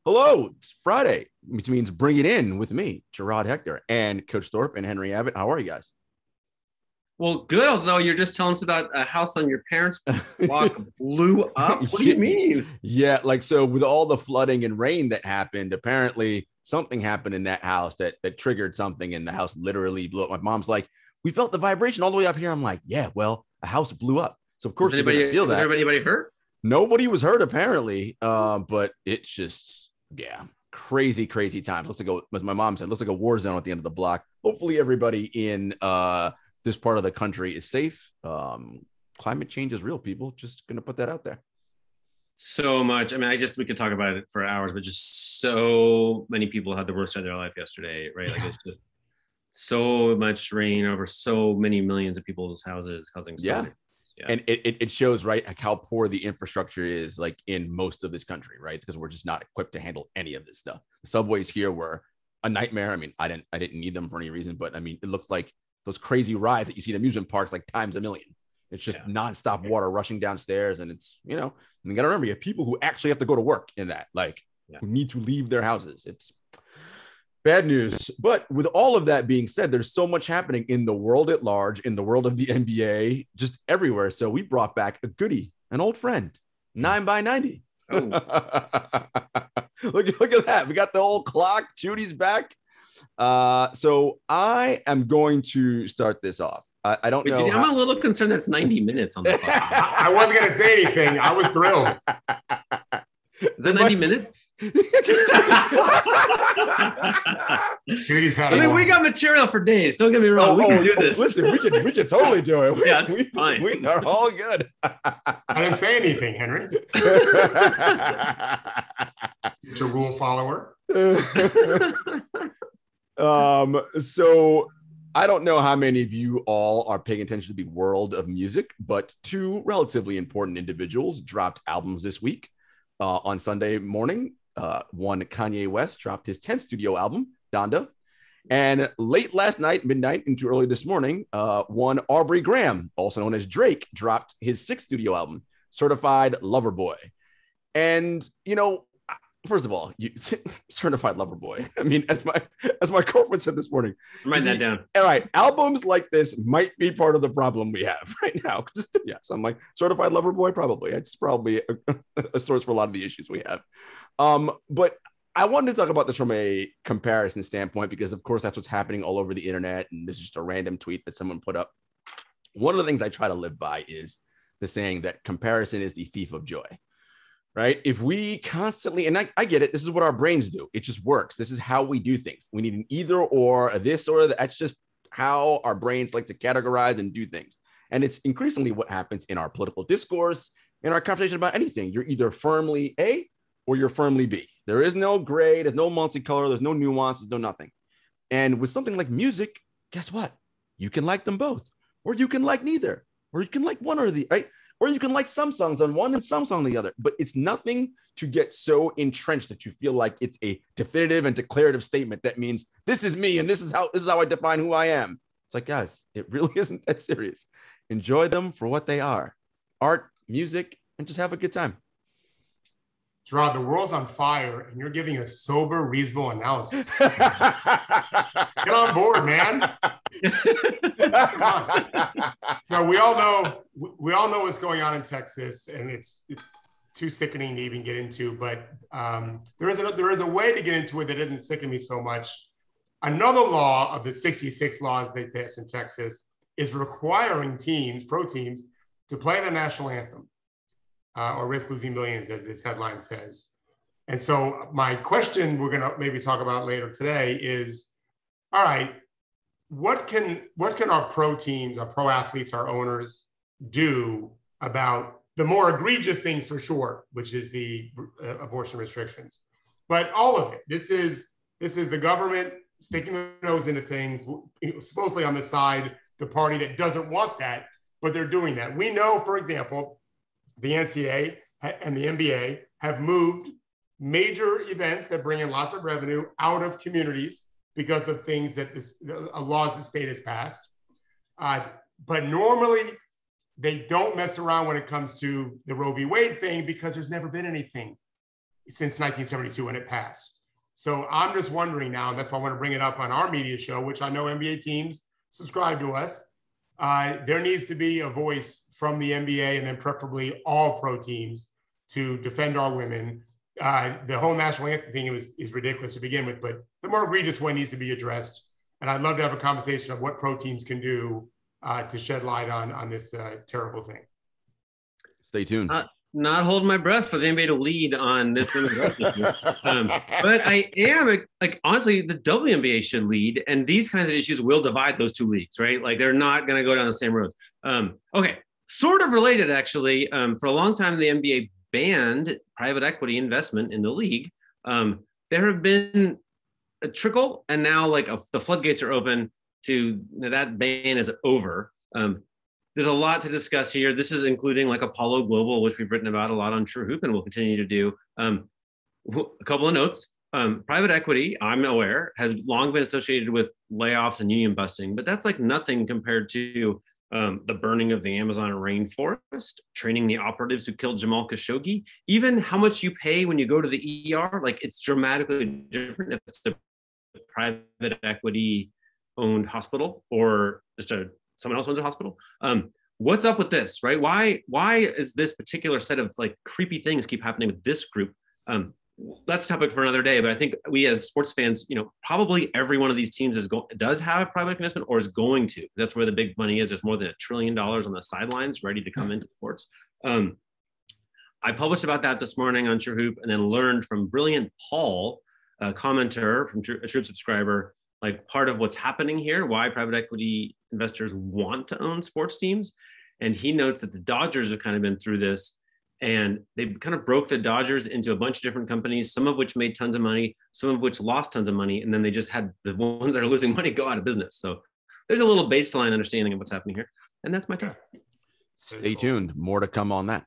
Hello, it's Friday, which means bring it in with me, Jarod Hector, and Coach Thorpe and Henry Abbott. How are you guys? Well, good. Although you're just telling us about a house on your parents' block blew up. What do you mean? Yeah, like so with all the flooding and rain that happened, apparently something happened in that house that triggered something, and the house literally blew up. My mom's like, we felt the vibration all the way up here. I'm like, yeah, well, a house blew up, so of course you're gonna feel that. Was anybody hurt? Nobody was hurt apparently, but it's just yeah, crazy times. Looks like as my mom said, looks like a war zone at the end of the block. Hopefully everybody in this part of the country is safe. Climate change is real, people. Just gonna put that out there. So much. I mean, we could talk about it for hours, but just so many people had the worst day of their life yesterday, right? Like it's just so much rain over so many millions of people's houses, causing so many. Yeah. And it shows, right, like how poor the infrastructure is, like in most of this country, right? Because we're just not equipped to handle any of this stuff. The subways here were a nightmare. I mean, I didn't need them for any reason, but I mean, it looks like those crazy rides that you see in amusement parks, like times a million. It's just nonstop water rushing downstairs, and it's and you got to remember, you have people who actually have to go to work in that, like who need to leave their houses. It's bad news. But with all of that being said, there's so much happening in the world at large, in the world of the NBA, just everywhere. So we brought back a goodie, an old friend, 9x90. Oh. look at that. We got the old clock. Judy's back. So I am going to start this off. I don't know. I'm a little concerned that's 90 minutes on the clock. I wasn't going to say anything. I was thrilled. Is that 90 minutes? We got material for days. Don't get me wrong. We can do this. Listen, we can totally do it. It's fine. We are all good. I didn't say anything, Henry. It's a rule follower. So I don't know how many of you all are paying attention to the world of music, but two relatively important individuals dropped albums this week. On Sunday morning, one Kanye West dropped his 10th studio album, Donda. And late last night, midnight into early this morning, one Aubrey Graham, also known as Drake, dropped his 6th studio album, Certified Lover Boy. And, first of all, Certified Lover Boy. I mean, as my girlfriend said this morning. Write that down. All right, albums like this might be part of the problem we have right now. Yes, I'm like, Certified Lover Boy, probably. It's probably a source for a lot of the issues we have. But I wanted to talk about this from a comparison standpoint, because of course that's what's happening all over the internet, and this is just a random tweet that someone put up. One of the things I try to live by is the saying that comparison is the thief of joy. Right? If we constantly, and I get it, this is what our brains do. It just works. This is how we do things. We need an either or, a this or that. That's just how our brains like to categorize and do things. And it's increasingly what happens in our political discourse, in our conversation about anything. You're either firmly A or you're firmly B. There is no gray, there's no multicolor, there's no nuance, there's no nothing. And with something like music, guess what? You can like them both, or you can like neither, or you can like one or the, right? Or you can like some songs on one and some songs on the other, but it's nothing to get so entrenched that you feel like it's a definitive and declarative statement that means this is me and this is how I define who I am. It's like, guys, it really isn't that serious. Enjoy them for what they are: art, music, and just have a good time. Jarod, the world's on fire, and you're giving a sober, reasonable analysis. Get on board, man. Come on. So we all know what's going on in Texas, and it's too sickening to even get into. But there is a way to get into it that doesn't sicken me so much. Another law of the 66 laws they passed in Texas is requiring pro teams, to play the national anthem. Or risk losing millions, as this headline says. And so my question we're going to maybe talk about later today is, all right, what can our pro teams, our pro athletes, our owners do about the more egregious things for sure, which is the abortion restrictions, but all of it. This is the government sticking their nose into things, supposedly on the side, the party that doesn't want that, but they're doing that. We know, for example, the NCAA and the NBA have moved major events that bring in lots of revenue out of communities because of things that laws the state has passed. But normally they don't mess around when it comes to the Roe v. Wade thing, because there's never been anything. since 1972 when it passed. So I'm just wondering now, and that's why I want to bring it up on our media show, which I know NBA teams subscribe to us. There needs to be a voice from the NBA and then preferably all pro teams to defend our women. The whole national anthem thing is ridiculous to begin with, but the more egregious one needs to be addressed. And I'd love to have a conversation of what pro teams can do to shed light on this terrible thing. Stay tuned. Not holding my breath for the NBA to lead on this women's rights issue. But I am, like, honestly, the WNBA should lead, and these kinds of issues will divide those two leagues, right? Like, they're not going to go down the same roads. Okay, sort of related, actually. For a long time, the NBA banned private equity investment in the league. There have been a trickle, and now, like, the floodgates are open to that ban is over. There's a lot to discuss here. This is including like Apollo Global, which we've written about a lot on TrueHoop and will continue to do. A couple of notes. Private equity, I'm aware, has long been associated with layoffs and union busting, but that's like nothing compared to the burning of the Amazon rainforest, training the operatives who killed Jamal Khashoggi, even how much you pay when you go to the ER. Like, it's dramatically different if it's a private equity owned hospital or just someone else owns a hospital. What's up with this, right? Why is this particular set of like creepy things keep happening with this group? That's a topic for another day, but I think we as sports fans, probably every one of these teams does have private investment or is going to. That's where the big money is. There's more than $1 trillion on the sidelines ready to come into sports. I published about that this morning on TrueHoop and then learned from brilliant Paul, a commenter from a True subscriber, like part of what's happening here, why private equity investors want to own sports teams. And he notes that the Dodgers have kind of been through this, and they kind of broke the Dodgers into a bunch of different companies, some of which made tons of money, some of which lost tons of money. And then they just had the ones that are losing money go out of business. So there's a little baseline understanding of what's happening here. And that's my time. Stay tuned. More to come on that.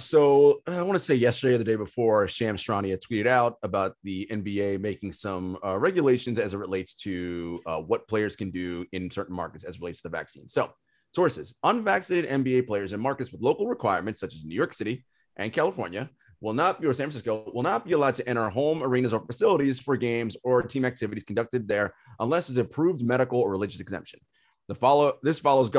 So I want to say yesterday or the day before, Shams Charania had tweeted out about the NBA making some regulations as it relates to what players can do in certain markets as it relates to the vaccine. So sources: unvaccinated NBA players in markets with local requirements such as New York City and California will not be, or San Francisco will not be allowed to enter home arenas or facilities for games or team activities conducted there unless it's approved medical or religious exemption. This follows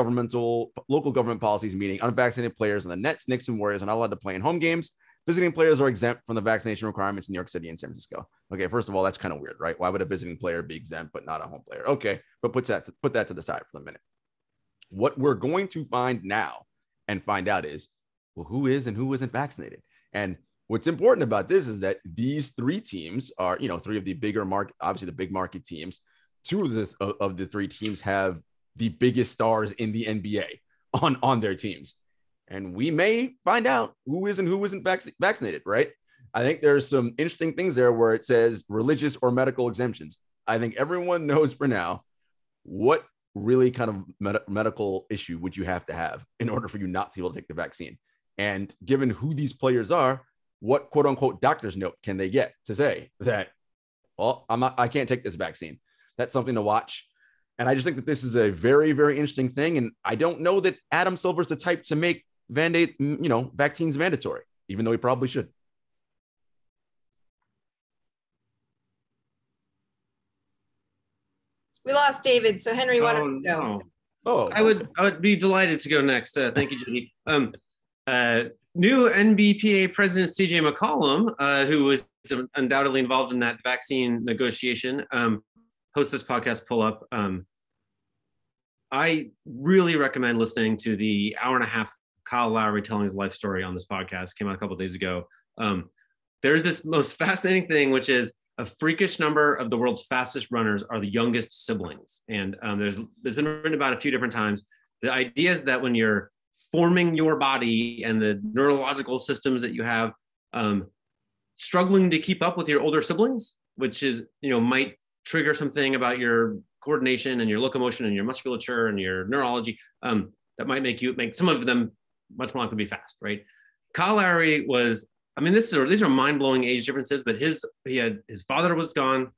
local government policies, meaning unvaccinated players on the Nets, Knicks, and Warriors are not allowed to play in home games. Visiting players are exempt from the vaccination requirements in New York City and San Francisco. Okay, first of all, that's kind of weird, right? Why would a visiting player be exempt but not a home player? Okay, but put that to the side for a minute. What we're going to find out is, well, who is and who isn't vaccinated. And what's important about this is that these three teams are, three of the bigger market, obviously the big market teams. Two of the three teams have the biggest stars in the NBA on their teams. And we may find out who is and who isn't vaccinated, right? I think there's some interesting things there where it says religious or medical exemptions. I think everyone knows for now what really kind of medical issue would you have to have in order for you not to be able to take the vaccine. And given who these players are, what quote unquote doctor's note can they get to say that, well, I can't take this vaccine? That's something to watch. And I just think that this is a very, very interesting thing. And I don't know that Adam Silver's the type to make vaccines mandatory, even though he probably should. We lost David. So Henry, why don't you go? No. Oh, I would be delighted to go next. Thank you, Judy. New NBPA President CJ McCollum, who was undoubtedly involved in that vaccine negotiation, host this podcast, Pull Up. I really recommend listening to the hour and a half Kyle Lowry telling his life story on this podcast. Came out a couple of days ago. There's this most fascinating thing, which is a freakish number of the world's fastest runners are the youngest siblings. And there's been written about a few different times. The idea is that when you're forming your body and the neurological systems that you have, struggling to keep up with your older siblings, which is, might trigger something about your coordination and your locomotion and your musculature and your neurology, that might make some of them much more likely to be fast, right? Kyle Lowry was, these are mind-blowing age differences, but his father was gone.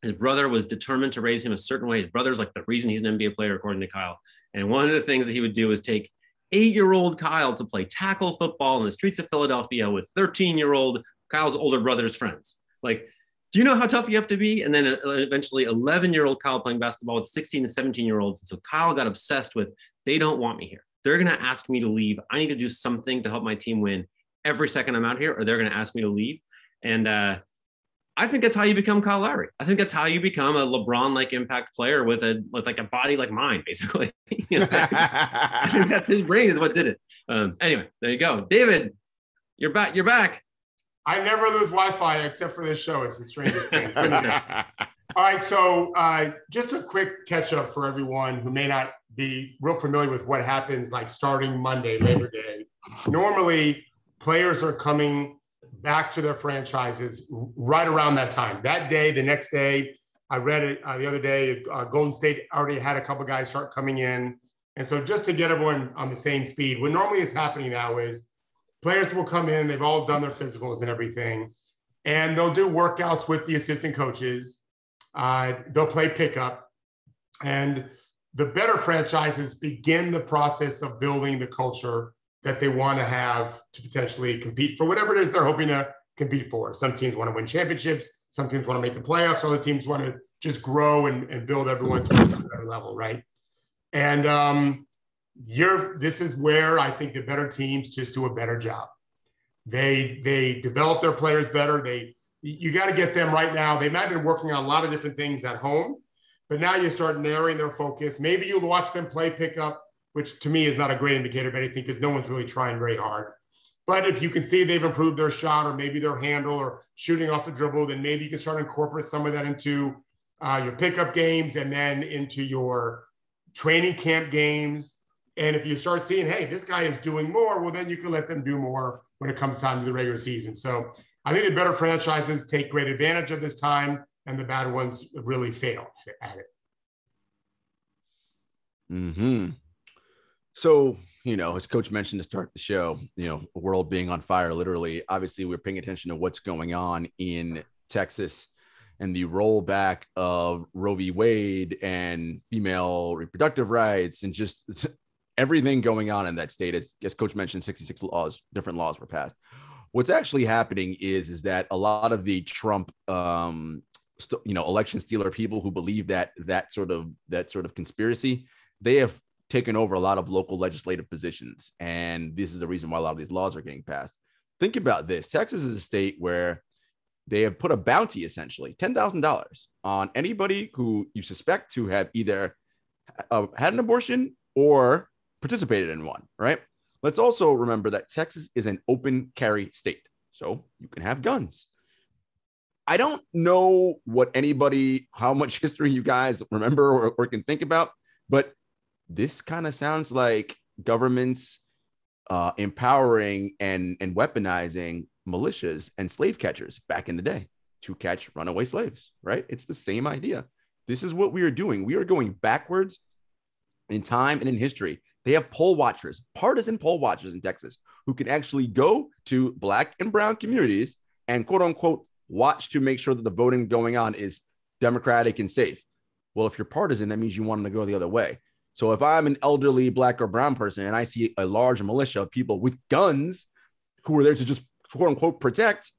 His brother was determined to raise him a certain way. His brother's like the reason he's an NBA player, according to Kyle. And one of the things that he would do is take 8-year-old Kyle to play tackle football in the streets of Philadelphia with 13-year-old Kyle's older brother's friends. Like, do you know how tough you have to be? And then eventually 11-year-old Kyle playing basketball with 16 to 17-year-olds. And so Kyle got obsessed with, they don't want me here. They're going to ask me to leave. I need to do something to help my team win every second I'm out here, or they're going to ask me to leave. And I think that's how you become Kyle Lowry. I think that's how you become a LeBron-like impact player with like a body like mine, basically. I think that's his brain is what did it. Anyway, there you go. David, you're back. You're back. I never lose Wi-Fi except for this show. It's the strangest thing. All right, so just a quick catch-up for everyone who may not be real familiar with what happens like starting Monday, Labor Day. Normally, players are coming back to their franchises right around that time. That day, the next day, I read it the other day, Golden State already had a couple guys start coming in. And so just to get everyone on the same speed, what normally is happening now is players will come in, they've all done their physicals and everything, and they'll do workouts with the assistant coaches. They'll play pickup. And the better franchises begin the process of building the culture that they want to have to potentially compete for whatever it is they're hoping to compete for. Some teams want to win championships. Some teams want to make the playoffs. Other teams want to just grow and build everyone to a better level, right? And this is where I think the better teams just do a better job. They develop their players better. You got to get them right now. They might have been working on a lot of different things at home, but now you start narrowing their focus. Maybe you'll watch them play pickup, which to me is not a great indicator of anything because no one's really trying very hard. But if you can see they've improved their shot or maybe their handle or shooting off the dribble, then maybe you can start to incorporate some of that into your pickup games and then into your training camp games. And if you start seeing, hey, this guy is doing more, well, then you can let them do more when it comes time to the regular season. So I think the better franchises take great advantage of this time and the bad ones really fail at it. Mm-hmm. So, as Coach mentioned to start the show, the world being on fire, literally, obviously we're paying attention to what's going on in Texas and the rollback of Roe v. Wade and female reproductive rights and just everything going on in that state. As Coach mentioned, 66 different laws were passed. What's actually happening is that a lot of the Trump, election stealer people who believe that sort of conspiracy, they have taken over a lot of local legislative positions. And this is the reason why a lot of these laws are getting passed. Think about this. Texas is a state where they have put a bounty, essentially, $10,000 on anybody who you suspect to have either had an abortion or participated in one, right? Let's also remember that Texas is an open carry state, so you can have guns. I don't know how much history you guys remember or can think about, but this kind of sounds like governments empowering and weaponizing militias and slave catchers back in the day to catch runaway slaves, right? It's the same idea. This is what we are doing. We are going backwards in time and in history. They have poll watchers, partisan poll watchers in Texas who can actually go to Black and brown communities and quote unquote watch to make sure that the voting going on is democratic and safe. Well, if you're partisan, that means you want them to go the other way. So if I'm an elderly Black or brown person and I see a large militia of people with guns who are there to just quote unquote protect,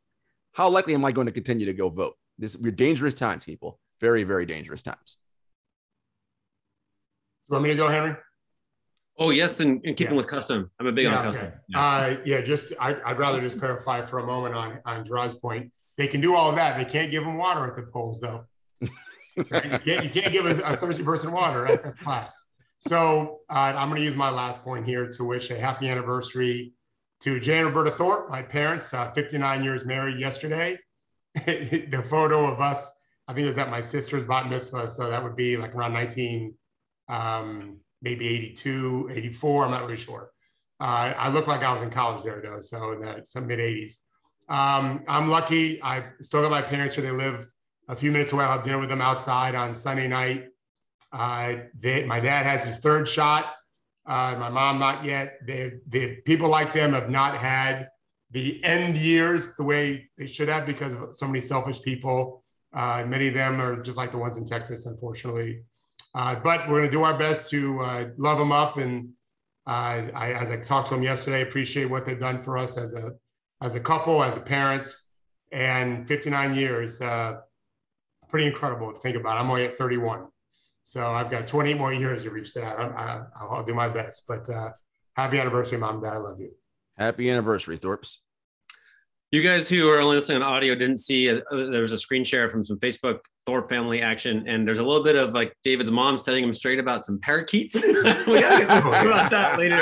how likely am I going to continue to go vote? We're dangerous times, people. Very, very dangerous times. You want me to go, Henry? Oh, yes, and keeping with custom. I'm a big on custom. I'd rather just clarify for a moment on Jarod's point. They can do all of that. They can't give them water at the polls, though. Right? You can't give a thirsty person water at that class. So I'm going to use my last point here to wish a happy anniversary to Jay and Roberta Thorpe, my parents, 59 years married yesterday. The photo of us, I think it was at my sister's bat mitzvah, so that would be like around 19, maybe 82, 84, I'm not really sure. I look like I was in college there though, so that's some mid 80s. I'm lucky, I've still got my parents here. They live a few minutes away. I'll have dinner with them outside on Sunday night. My dad has his third shot. My mom, not yet. The people like them have not had the end years the way they should have because of so many selfish people. Many of them are just like the ones in Texas, unfortunately. But we're going to do our best to love them up and As I talked to them yesterday, appreciate what they've done for us as a couple, as parents, and 59 years. Pretty incredible to think about. I'm only at 31. So I've got 28 more years to reach that. I'll do my best. But happy anniversary, Mom and Dad. I love you. Happy anniversary, Thorpes. You guys who are only listening on audio didn't see, there was a screen share from some Facebook Thorpe family action, and there's a little bit of like David's mom setting him straight about some parakeets. We gotta get more about that later.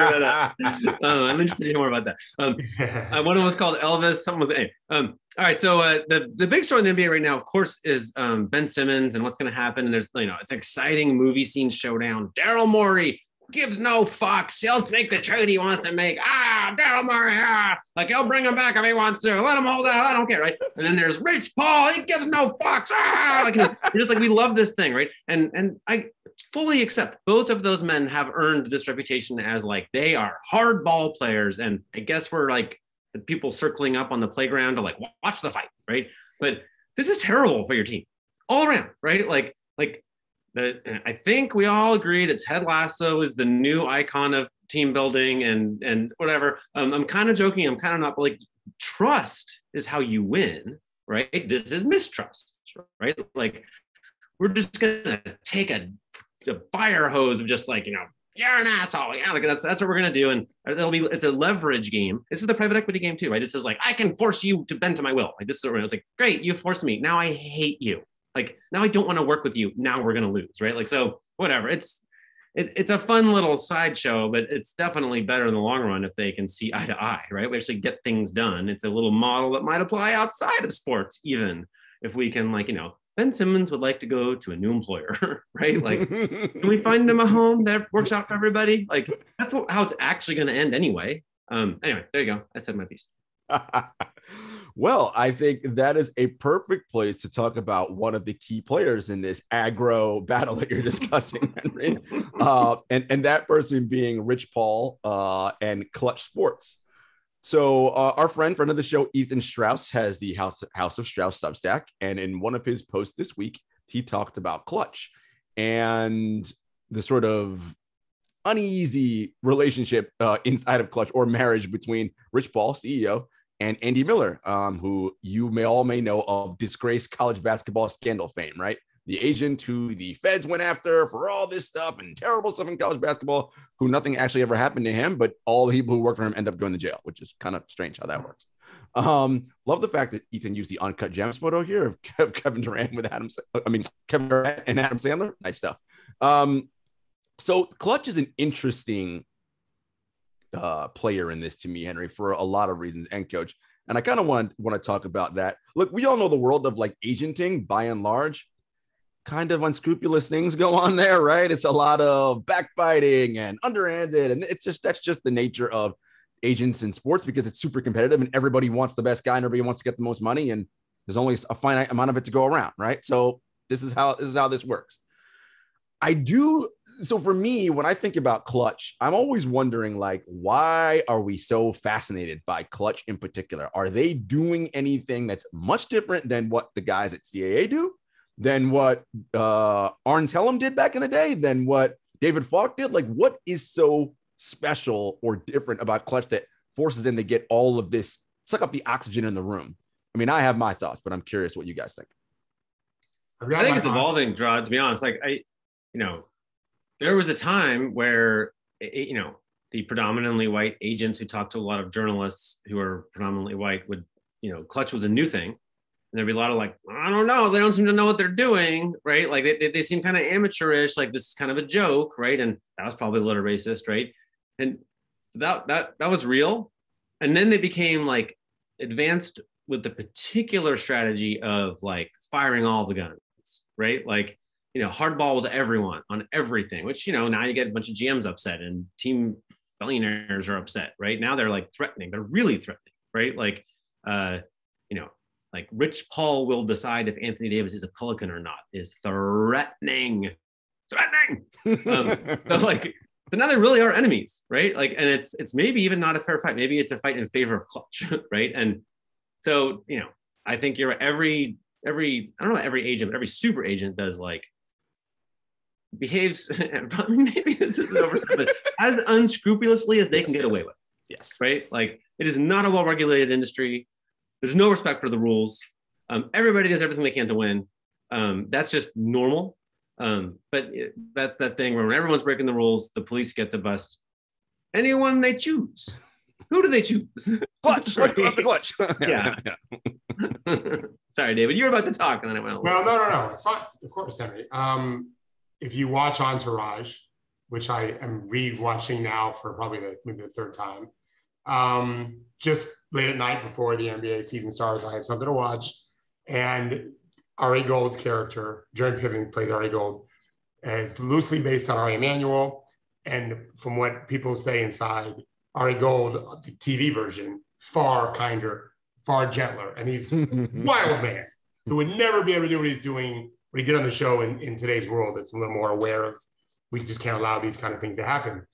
I'm interested to hear more about that. One was called Elvis. Something was all right. So the big story in the NBA right now, of course, is Ben Simmons and what's going to happen. And there's it's an exciting movie scene showdown. Daryl Morey gives no fucks. He'll make the trade he wants to make. Daryl Morey, like he'll bring him back if he wants to. Let him hold out. I don't care, right? And then there's Rich Paul. He gives no fucks. Like, just like we love this thing, right? And I fully accept both of those men have earned this reputation as like they are hard ball players, and I guess we're like the people circling up on the playground to like watch the fight, right? But this is terrible for your team all around, right? Like. I think we all agree that Ted Lasso is the new icon of team building and whatever. I'm kind of joking. I'm kind of not, but like trust is how you win, right? This is mistrust, right? Like we're just gonna take a fire hose of just like, you're an asshole. Yeah, like that's what we're gonna do, and it's a leverage game. This is the private equity game too, right? This is like I can force you to bend to my will. Like this is it's like great, you forced me. Now I hate you. Like now I don't want to work with you. Now we're going to lose, right? Like, so whatever. It's a fun little sideshow, but it's definitely better in the long run if they can see eye to eye, right? We actually get things done. It's a little model that might apply outside of sports, even if we can Ben Simmons would like to go to a new employer, right? Like, can we find him a home that works out for everybody? Like that's how it's actually going to end anyway. Anyway, there you go. I said my piece. Well, I think that is a perfect place to talk about one of the key players in this aggro battle that you're discussing, Henry. And that person being Rich Paul and Klutch Sports. So our friend of the show, Ethan Strauss, has the House of Strauss Substack. And in one of his posts this week, he talked about Klutch and the sort of uneasy relationship inside of Klutch, or marriage between Rich Paul, CEO, and Andy Miller, who you may know of disgraced college basketball scandal fame, right? The agent who the feds went after for all this stuff and terrible stuff in college basketball, who nothing actually ever happened to him, but all the people who work for him end up going to jail, which is kind of strange how that works. Love the fact that Ethan used the Uncut Gems photo here of Kevin Durant Kevin Durant and Adam Sandler. Nice stuff. So Klutch is an interesting player in this to me, Henry, for a lot of reasons, and coach. And I kind of want to talk about that. Look, we all know the world of like agenting, by and large, kind of unscrupulous things go on there, right? It's a lot of backbiting and underhanded. And that's just the nature of agents in sports, because it's super competitive and everybody wants the best guy and everybody wants to get the most money. And there's only a finite amount of it to go around, right? So this is how this works. So for me, when I think about Klutch, I'm always wondering, like, why are we so fascinated by Klutch in particular? Are they doing anything that's much different than what the guys at CAA do, than what Arn Tellem did back in the day, than what David Falk did? Like, what is so special or different about Klutch that forces them to get all of this, suck up the oxygen in the room? I mean, I have my thoughts, but I'm curious what you guys think. I think it's evolving, Jarod, to be honest. Like, there was a time where, the predominantly white agents who talked to a lot of journalists who are predominantly white would, Klutch was a new thing. And there'd be a lot of like, I don't know, they don't seem to know what they're doing, right? Like they seem kind of amateurish, like this is kind of a joke, right? And that was probably a little racist, right? And that was real. And then they became like advanced with the particular strategy of like firing all the guns, right? Like, hardball with everyone on everything, which, now you get a bunch of GMs upset and team billionaires are upset, right? Now they're like threatening. They're really threatening, right? Like, like Rich Paul will decide if Anthony Davis is a Pelican or not is threatening. So now they really are enemies, right? Like, and it's maybe even not a fair fight. Maybe it's a fight in favor of Klutch, right? And so, I think every I don't know, every agent, but every super agent does like behaves, maybe this is over, but as unscrupulously as they can get away with. Yes. Right? Like, it is not a well-regulated industry. There's no respect for the rules. Everybody does everything they can to win. That's just normal. That's that thing where when everyone's breaking the rules, the police get to bust anyone they choose. Who do they choose? Klutch. Let's go up the Klutch. Yeah. Sorry, David. You were about to talk, and then I went. Well, no. It's fine. Of course, Henry. If you watch Entourage, which I am re-watching now for probably maybe the third time, just late at night before the NBA season starts, I have something to watch. And Ari Gold's character, Jared Piven plays Ari Gold, is loosely based on Ari Emanuel. And from what people say inside, Ari Gold, the TV version, far kinder, far gentler. And he's a wild man who would never be able to do what he's doing, what he did on the show in today's world. That's a little more aware of, we just can't allow these kind of things to happen.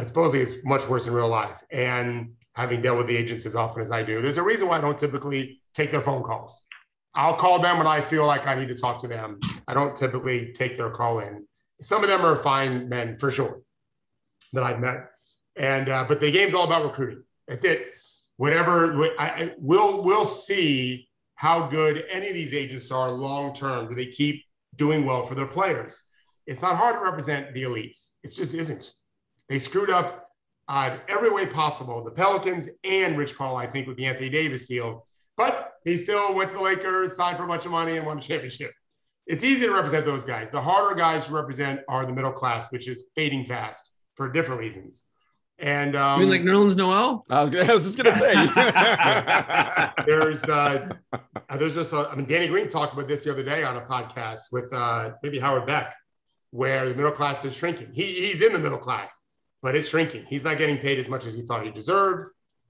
Supposedly it's much worse in real life. And having dealt with the agents as often as I do, there's a reason why I don't typically take their phone calls. I'll call them when I feel like I need to talk to them. I don't typically take their call in. Some of them are fine men for sure that I've met. And but the game's all about recruiting. That's it. Whatever, we'll see how good any of these agents are long term. Do they keep doing well for their players? It's not hard to represent the elites. It just isn't. They screwed up every way possible. The Pelicans and Rich Paul, I think, with the Anthony Davis deal. But he still went to the Lakers, signed for a bunch of money, and won a championship. It's easy to represent those guys. The harder guys to represent are the middle class, which is fading fast for different reasons. And you mean like Nerlens Noel? I was just gonna say. there's just Danny Green talked about this the other day on a podcast with maybe Howard Beck, where the middle class is shrinking. He's in the middle class, but it's shrinking. He's not getting paid as much as he thought he deserved,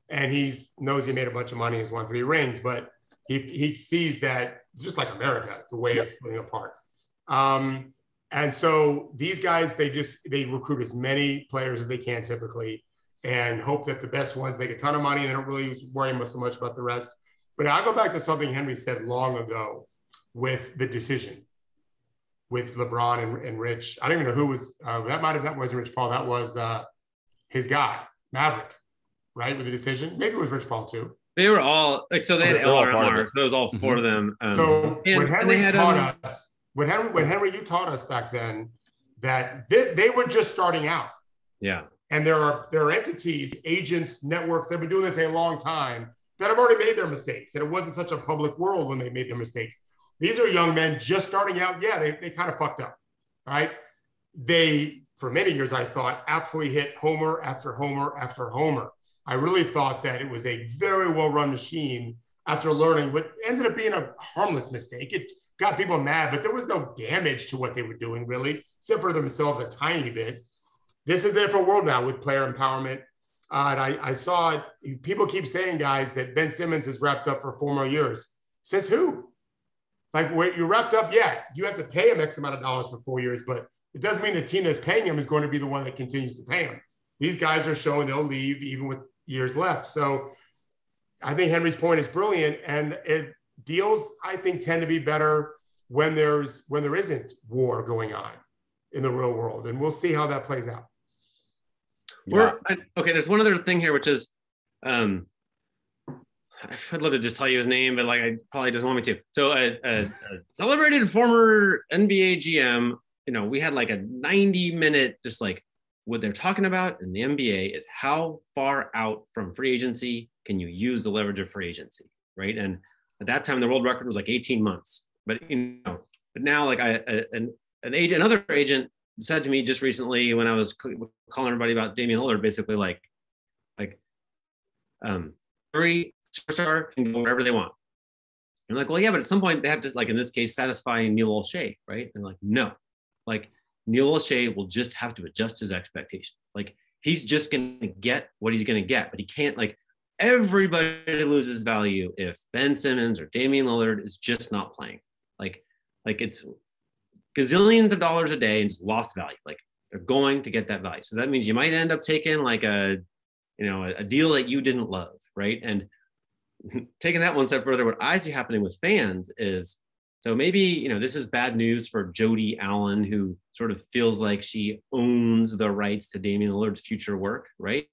and he knows he made a bunch of money and has won 3 rings, but he sees that just like America, the way it's splitting apart. And so these guys, they recruit as many players as they can typically and hope that the best ones make a ton of money and they don't really worry so much about the rest. But I go back to something Henry said long ago with the decision with LeBron and Rich. I don't even know who was, that wasn't Rich Paul. That was his guy, Maverick, right? With the decision. Maybe it was Rich Paul too. They were all, like, so they had LRMR, so it was all 4 of them. So what Henry taught us, what Henry, you taught us back then, that they were just starting out. Yeah. And there are entities, agents, networks that have been doing this a long time that have already made their mistakes. And it wasn't such a public world when they made their mistakes. These are young men just starting out. Yeah, they kind of fucked up, right? They, for many years, I thought, absolutely hit homer after homer after homer. I really thought that it was a very well-run machine after learning what ended up being a harmless mistake. It got people mad, but there was no damage to what they were doing, really, except for themselves a tiny bit. This is a different world now with player empowerment. And I saw it. People keep saying, guys, that Ben Simmons is wrapped up for 4 more years. Says who? Like, when you're wrapped up, yeah, you have to pay him X amount of dollars for 4 years, but it doesn't mean the team that's paying him is going to be the one that continues to pay him. These guys are showing they'll leave even with years left. So I think Henry's point is brilliant, and deals, I think, tend to be better when there isn't war going on in the real world, and we'll see how that plays out. Yeah. Okay, there's one other thing here, which is, I'd love to just tell you his name, but like, I probably doesn't want me to. So a celebrated former NBA GM, we had like a 90-minute, just like, what they're talking about in the NBA is how far out from free agency can you use the leverage of free agency, right? And at that time, the world record was like 18 months. But but now, like another agent said to me just recently when I was calling everybody about Damian Lillard, basically every superstar can go wherever they want. And I'm like, well, yeah, but at some point they have to, like in this case, satisfy Neil Olshey, right? And like, no, like Neil Olshey will just have to adjust his expectations. Like, he's just going to get what he's going to get, but he can't, like, everybody loses value if Ben Simmons or Damian Lillard is just not playing. Like it's gazillions of dollars a day and just lost value. Like, they're going to get that value. So that means you might end up taking like a deal that you didn't love, right? And taking that one step further, what I see happening with fans is So maybe, this is bad news for Jody Allen, who sort of feels like she owns the rights to Damian Lillard's future work, right?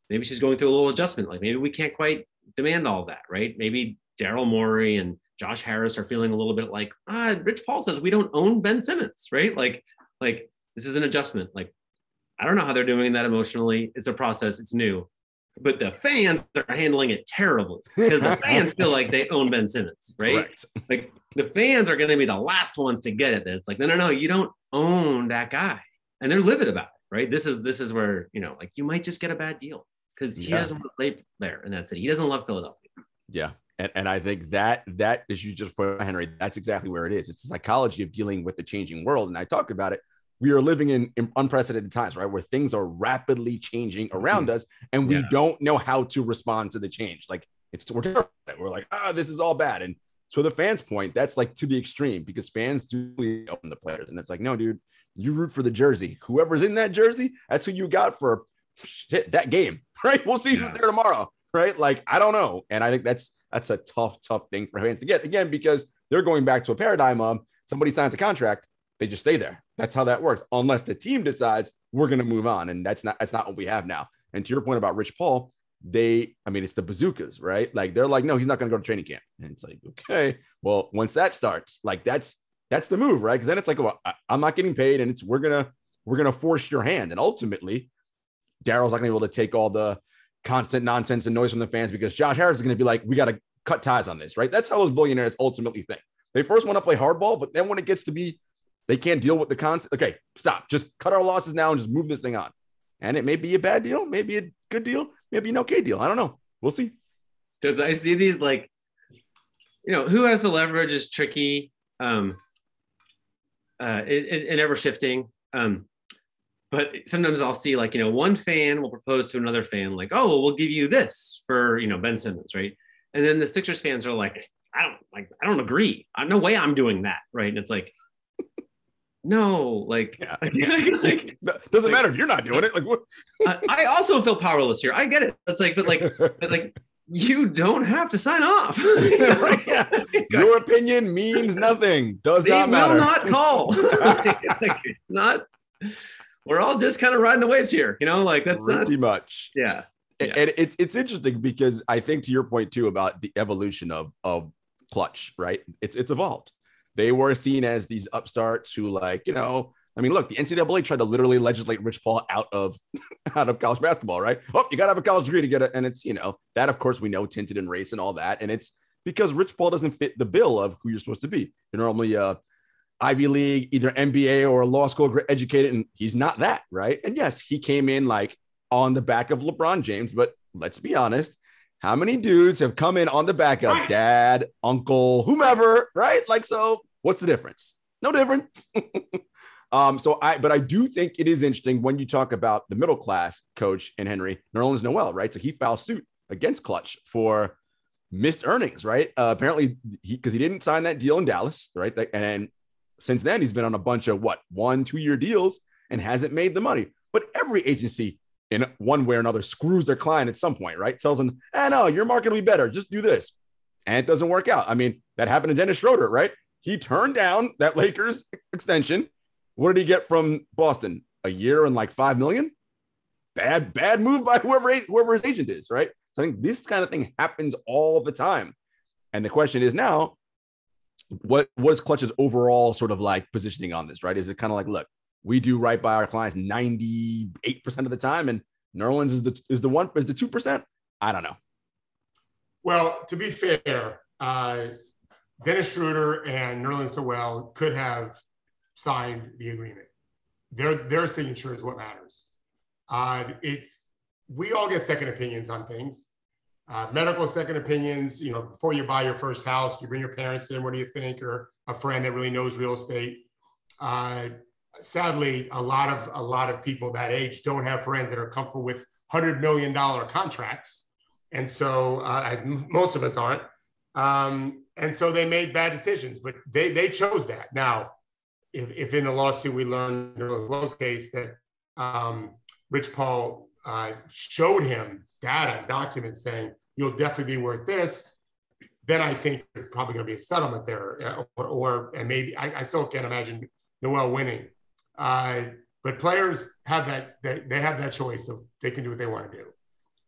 Maybe she's going through a little adjustment. Like maybe we can't quite demand all that, right? Maybe Daryl Morey and Josh Harris are feeling a little bit like, Rich Paul says we don't own Ben Simmons, right? Like this is an adjustment. Like, I don't know how they're doing that emotionally. It's a process. It's new. But the fans are handling it terribly because the fans feel like they own Ben Simmons, right? Correct. Like the fans are going to be the last ones to get it. It's like, no, you don't own that guy. And they're livid about it, right? This is where, like you might just get a bad deal because he doesn't want to play there in that city. He doesn't love Philadelphia. Yeah. And I think that as you just put, Henry, that's exactly where it is. It's the psychology of dealing with the changing world. And I talked about it. We are living in unprecedented times, right? Where things are rapidly changing around us and we don't know how to respond to the change. Like we're like, this is all bad. And so the fans' point, that's like to the extreme because fans do own the players. And it's like, no, dude, you root for the jersey. Whoever's in that jersey, that's who you got for that game, right? We'll see who's there tomorrow, right? Like, I don't know. And I think that's a tough thing for fans to get, again, because they're going back to a paradigm of somebody signs a contract, they just stay there. That's how that works. Unless the team decides we're going to move on. And that's not what we have now. And to your point about Rich Paul, it's the bazookas, right? Like they're like, no, he's not going to go to training camp. And it's like, okay, well, once that starts, like that's the move, right? Because then it's like, well, I'm not getting paid and we're going to force your hand. And ultimately Daryl's not going to be able to take all the constant nonsense and noise from the fans because Josh Harris is going to be like, we got to cut ties on this, right? That's how those billionaires ultimately think. They first want to play hardball, but then when it gets to be, they can't deal with the concept. Okay, stop. Just cut our losses now and just move this thing on. And it may be a bad deal, maybe a good deal, maybe an okay deal. I don't know. We'll see. Because I see these like, who has the leverage is tricky. It ever shifting. But sometimes I'll see like, one fan will propose to another fan like, oh, well, we'll give you this for, Ben Simmons, right? And then the Sixers fans are like, I don't agree. No way I'm doing that, right? And it's like, no, like, doesn't matter if you're not doing it. Like, what? I also feel powerless here. I get it. It's like, but you don't have to sign off. Your opinion means nothing. Does not matter. They will not call. It's not. We're all just kind of riding the waves here, Like that's pretty much. Yeah. And it's interesting because I think to your point too about the evolution of Klutch, right? It's evolved. They were seen as these upstarts who look, the NCAA tried to literally legislate Rich Paul out of college basketball, right? Oh, you got to have a college degree to get it. And it's, that of course we know tinted in race and all that. And it's because Rich Paul doesn't fit the bill of who you're supposed to be. You're normally Ivy League, either MBA or law school educated. And he's not that, right? And yes, he came in like on the back of LeBron James, but let's be honest. How many dudes have come in on the back of dad, uncle, whomever, right? Like, so what's the difference? No difference. But I do think it is interesting when you talk about the middle class coach and Henry Nerlens Noel, right? So he filed suit against Klutch for missed earnings, right? Apparently because he didn't sign that deal in Dallas, right? And since then he's been on a bunch of 1-2 year deals and hasn't made the money. But every agency in one way or another screws their client at some point, right? Tells them, no, your market will be better. Just do this. And it doesn't work out. I mean, that happened to Dennis Schroeder, right? He turned down that Lakers extension. What did he get from Boston? A year and like $5 million? Bad move by whoever his agent is, right? So I think this kind of thing happens all the time. And the question is now, what is Klutch's overall sort of like positioning on this, right? Is it kind of like, look, we do right by our clients 98% of the time, and Nerlens is the 2%. I don't know. Well, to be fair, Dennis Schroeder and Nerlens Noel could have signed the agreement. Their signature is what matters. We all get second opinions on things. Medical second opinions. Before you buy your first house, you bring your parents in. What do you think? Or a friend that really knows real estate. Sadly, a lot of people that age don't have friends that are comfortable with $100 million contracts. And so, as most of us aren't. And so they made bad decisions, but they chose that. Now, if in the lawsuit we learned in the Wells case that Rich Paul showed him data, documents saying, you'll definitely be worth this, then I think there's probably going to be a settlement there, and maybe I still can't imagine Noel winning. But players have they have that choice of they can do what they want to do.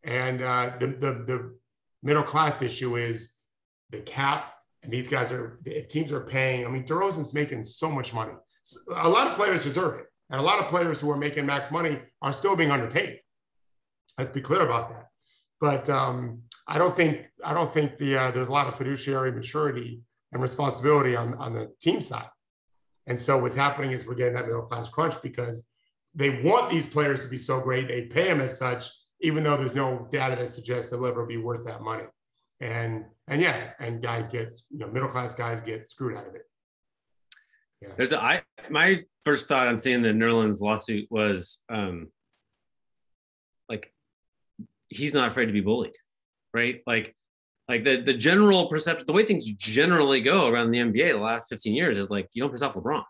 And the middle class issue is the cap, and these guys if teams are paying. I mean, DeRozan's making so much money. A lot of players deserve it, and a lot of players who are making max money are still being underpaid. Let's be clear about that. But I don't think there's a lot of fiduciary maturity and responsibility on the team side. And so what's happening is we're getting that middle class crunch because they want these players to be so great. They pay them as such, even though there's no data that suggests they'll ever be worth that money. And guys get, middle class guys get screwed out of it. Yeah. My first thought on seeing the Nerlens lawsuit was he's not afraid to be bullied, right? Like the general perception, the way things generally go around the NBA the last 15 years is like, you don't piss off LeBron,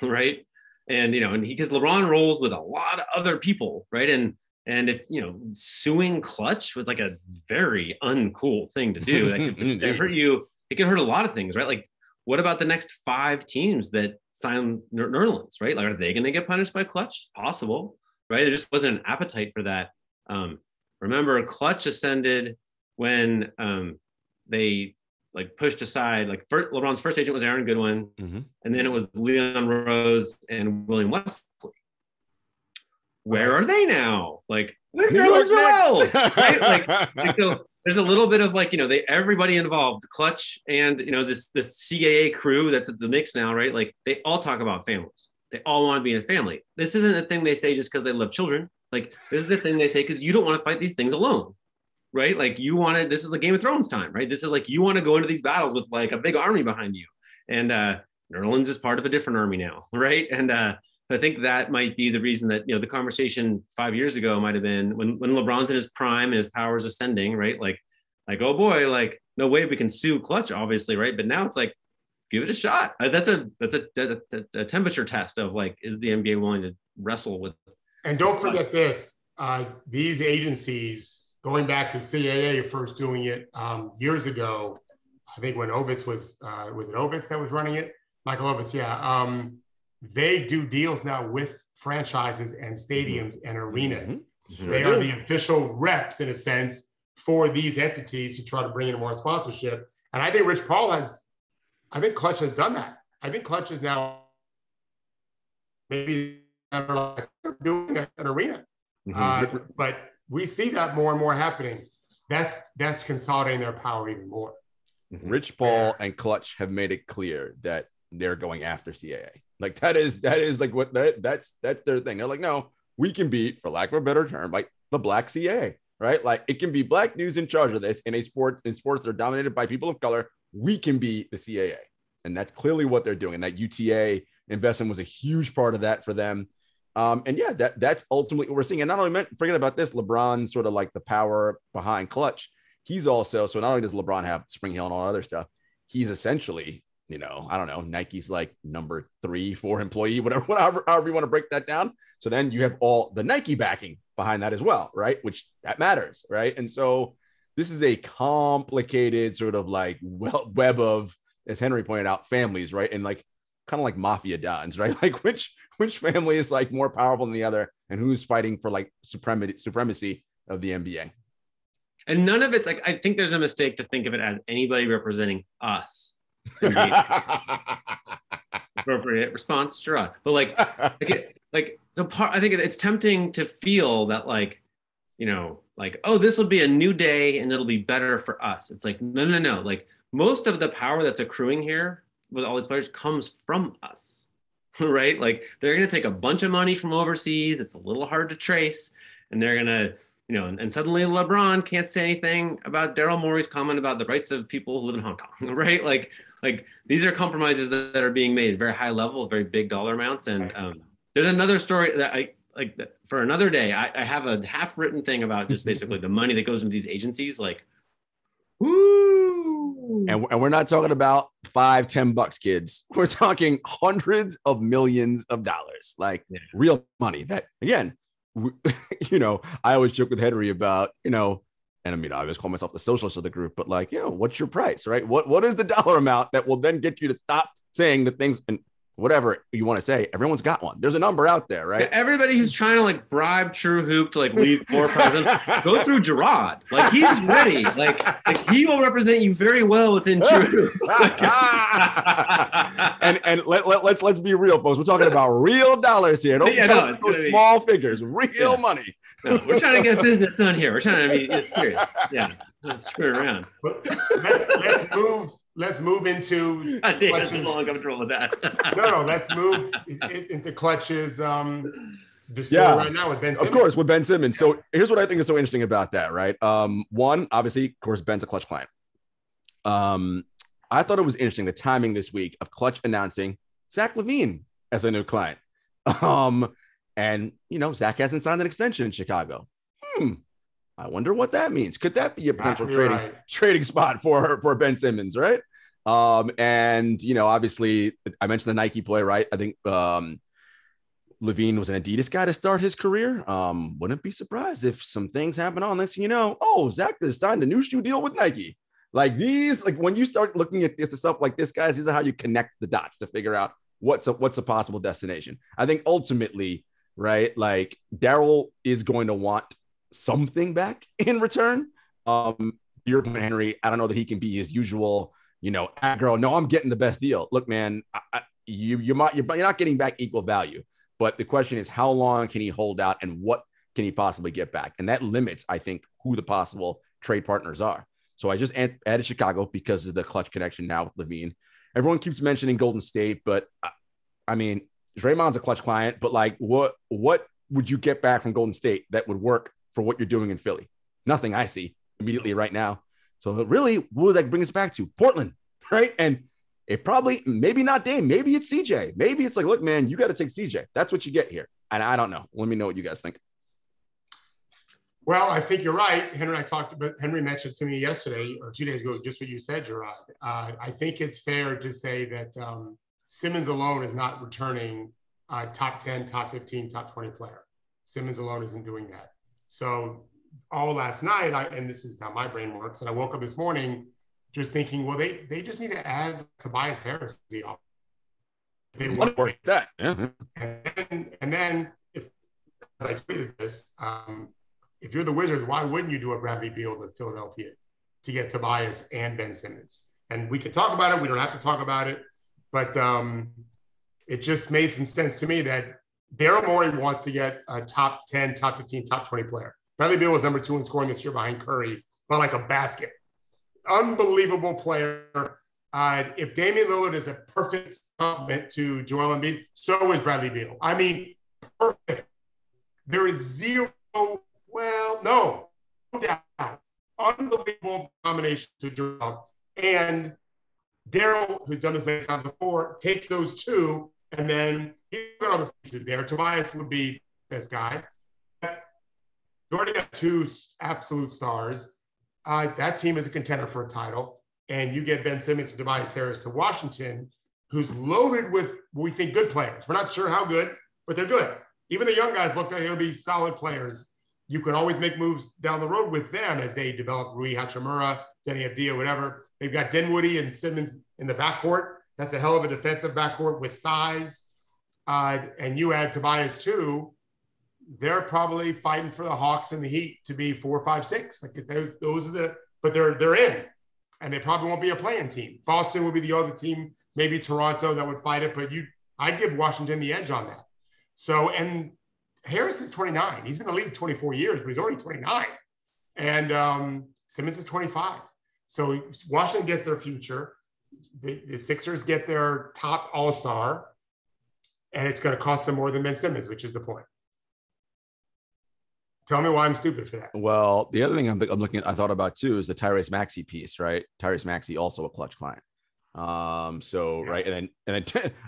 right? And, because LeBron rolls with a lot of other people, right? And if, suing Klutch was like a very uncool thing to do, that could hurt you. It could hurt a lot of things, right? Like, what about the next 5 teams that sign Nerlens, right? Like, are they going to get punished by Klutch? It's possible, right? There just wasn't an appetite for that. Remember, Klutch ascended when they pushed aside, LeBron's first agent was Aaron Goodwin, and then it was Leon Rose and William Wesley. Where are they now? Like, they're as well, right? So there's a little bit of everybody involved, Klutch and this CAA crew that's at the mix now, right? Like, they all talk about families. They all want to be in a family. This isn't a thing they say just because they love children. Like, this is the thing they say because you don't want to fight these things alone, right? Like, this is like Game of Thrones time, right? This is like, you want to go into these battles with like a big army behind you. And Nerlens is part of a different army now, right? And so I think that might be the reason that, the conversation 5 years ago might have been when LeBron's in his prime and his power's ascending, right? Like, oh boy, like, no way we can sue Klutch, obviously, right? But now it's like, give it a shot. That's a temperature test of like, is the NBA willing to wrestle with? And don't forget this, these agencies, going back to CAA first doing it years ago, I think when Ovitz was it Ovitz that was running it? Michael Ovitz, yeah. They do deals now with franchises and stadiums and arenas. They are the official reps, in a sense, for these entities to try to bring in more sponsorship. And I think Klutch has done that. I think Klutch is now maybe doing an arena. But we see that more and more happening. That's consolidating their power even more. Rich Paul and Klutch have made it clear that they're going after CAA. Like, that is like what that's their thing. They're like, no, we can be, for lack of a better term, like the black CAA, right? Like, it can be black news in charge of this in sports that are dominated by people of color. We can be the CAA. And that's clearly what they're doing. And that UTA investment was a huge part of that for them. And yeah, that's ultimately what we're seeing. And not only forget about this, LeBron's sort of like the power behind Klutch. He's also, so not only does LeBron have Spring Hill and all other stuff, he's essentially, I don't know, Nike's like number 3, 4 employee, however you want to break that down. So then you have all the Nike backing behind that as well, right? Which that matters, right? And so this is a complicated sort of like web of, as Henry pointed out, families, right? And like kind of like mafia dons, right? Like which family is like more powerful than the other, and who's fighting for like supremacy of the NBA. And none of it's like, I think there's a mistake to think of it as anybody representing us. Appropriate response, Jarod. But I think it's tempting to feel that oh, this will be a new day and it'll be better for us. It's like, no. Like, most of the power that's accruing here with all these players comes from us, right? Like, they're going to take a bunch of money from overseas. It's a little hard to trace. And they're going to, and suddenly LeBron can't say anything about Daryl Morey's comment about the rights of people who live in Hong Kong, right? Like these are compromises that are being made at very high level, very big dollar amounts. And there's another story that I like for another day. I have a half-written thing about just basically the money that goes into these agencies. Like, woo! And we're not talking about $5-10, kids. We're talking hundreds of millions of dollars, like real money. That, again, I always joke with Henry about, and I mean, I always call myself the socialist of the group, but like, what's your price, right? What is the dollar amount that will then get you to stop saying the things and whatever you want to say? Everyone's got one. There's a number out there, right? Everybody who's trying to like bribe TrueHoop to like leave floor presence, go through Jarod. Like he's ready. Like he will represent you very well within TrueHoop. and let's be real, folks. We're talking about real dollars here. Don't those small figures, real money. No, we're trying to get business done here. We're trying to be it's serious. Yeah, let's screw around. Let's move into. I'm uncomfortable with that. No, let's move into Klutch's right now with Ben Simmons. Of course, with Ben Simmons. So here's what I think is so interesting about that, right? One, obviously, of course, Ben's a Klutch client. I thought it was interesting the timing this week of Klutch announcing Zach LaVine as a new client. And Zach hasn't signed an extension in Chicago. I wonder what that means. Could that be a potential trading spot for Ben Simmons, right? And obviously, I mentioned the Nike play, right? I think LaVine was an Adidas guy to start his career. Wouldn't be surprised if some things happen on next thing you know. Oh, Zach has signed a new shoe deal with Nike. Like these, like when you start looking at this stuff like this, guys, these are how you connect the dots to figure out what's a possible destination. I think ultimately, right, like Daryl is going to want something back in return. Your point, Henry, I don't know that he can be his usual, aggro. No, I'm getting the best deal. Look, man, you're not getting back equal value. But the question is, how long can he hold out and what can he possibly get back? And that limits, I think, who the possible trade partners are. So I just added Chicago because of the Klutch connection now with LaVine. Everyone keeps mentioning Golden State, but I mean, Draymond's a Klutch client, but like what would you get back from Golden State that would work for what you're doing in Philly? Nothing I see immediately right now. So really, what would that bring us back to? Portland, right? And it probably, maybe not Dame, maybe it's CJ. Maybe it's like, look, man, you got to take CJ. That's what you get here. And I don't know. Let me know what you guys think. Well, I think you're right. Henry mentioned to me yesterday or 2 days ago, just what you said, Jarod. I think it's fair to say that Simmons alone is not returning top 10, top 15, top 20 player. Simmons alone isn't doing that. So all last night, and this is how my brain works, and I woke up this morning just thinking, well, they just need to add Tobias Harris to the offense. They want to work that. Yeah. And then if, as I tweeted this, if you're the Wizards, why wouldn't you do a Bradley Beal to Philadelphia to get Tobias and Ben Simmons? And we could talk about it. We don't have to talk about it. But it just made some sense to me that Daryl Morey wants to get a top 10, top 15, top 20 player. Bradley Beal was number 2 in scoring this year behind Curry, but like a basket. Unbelievable player. If Damian Lillard is a perfect complement to Joel Embiid, so is Bradley Beal. I mean, perfect. There is zero, no doubt. Unbelievable combination to Joel. And Daryl, who's done this many times before, takes those two, and then he's got other pieces there. Tobias would be this guy. You already got 2 absolute stars. That team is a contender for a title. And you get Ben Simmons and Tobias Harris to Washington, who's loaded with, we think, good players. We're not sure how good, but they're good. Even the young guys look like they'll be solid players. You can always make moves down the road with them as they develop Rui Hachimura, Denny Avdia, whatever. They've got Dinwiddie and Simmons in the backcourt. That's a hell of a defensive backcourt with size. And you add Tobias too. They're probably fighting for the Hawks and the Heat to be 4, 5, 6. Like those are the, but they're in, and they probably won't be a playing team. Boston would be the other team, maybe Toronto that would fight it, but I'd give Washington the edge on that. So, and Harris is 29. He's been in the league 24 years, but he's already 29. And Simmons is 25. So Washington gets their future. The Sixers get their top all-star, and it's going to cost them more than Ben Simmons, which is the point. Tell me why I'm stupid for that. Well, the other thing I thought about too is the Tyrese Maxey piece, right? Tyrese Maxey also a Klutch client. Right, and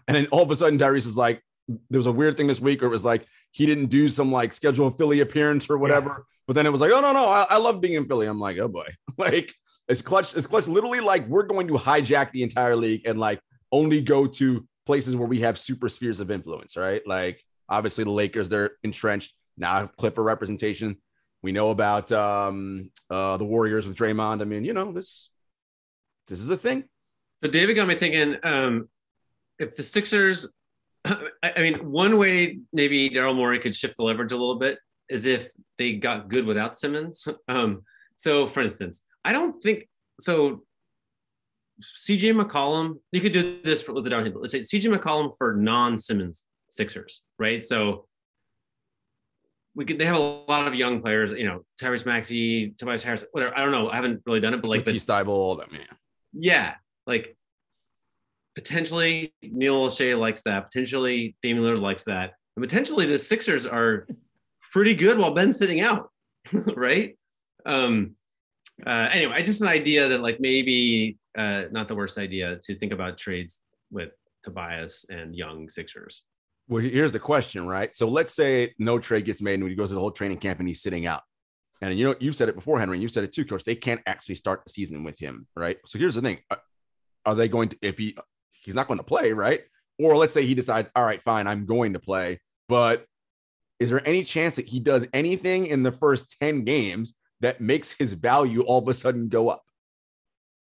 then all of a sudden Tyrese is like, there was a weird thing this week where it was like he didn't do some like scheduled Philly appearance or whatever, but then it was like, oh no, I love being in Philly. I'm like, oh boy, like it's Klutch literally like we're going to hijack the entire league and like only go to places where we have super spheres of influence, right? Like obviously the Lakers, they're entrenched now, Clipper representation. We know about the Warriors with Draymond. I mean, this is a thing. So David got me thinking, if the Sixers, I mean, one way maybe Daryl Morey could shift the leverage a little bit is if they got good without Simmons. So for instance, I don't think so. CJ McCollum, you could do this with the downhill. Let's say CJ McCollum for non-Simmons Sixers, right? So they have a lot of young players, Tyrese Maxey, Tobias Harris, whatever. I don't know. I haven't really done it, but like Steibel, all that, man. Yeah. Like potentially Neil O'Shea likes that. Potentially Damian Lillard likes that. And potentially the Sixers are pretty good while Ben's sitting out. Right. Anyway, just an idea that like maybe not the worst idea to think about trades with Tobias and young Sixers. Well, here's the question, right? So let's say no trade gets made and he goes through the whole training camp and he's sitting out. And you said it before, Henry, and you said it too, Coach. They can't actually start the season with him, right? So here's the thing. Are they going to, if he's not going to play, right? Or let's say he decides, all right, fine, I'm going to play. But is there any chance that he does anything in the first 10 games that makes his value all of a sudden go up?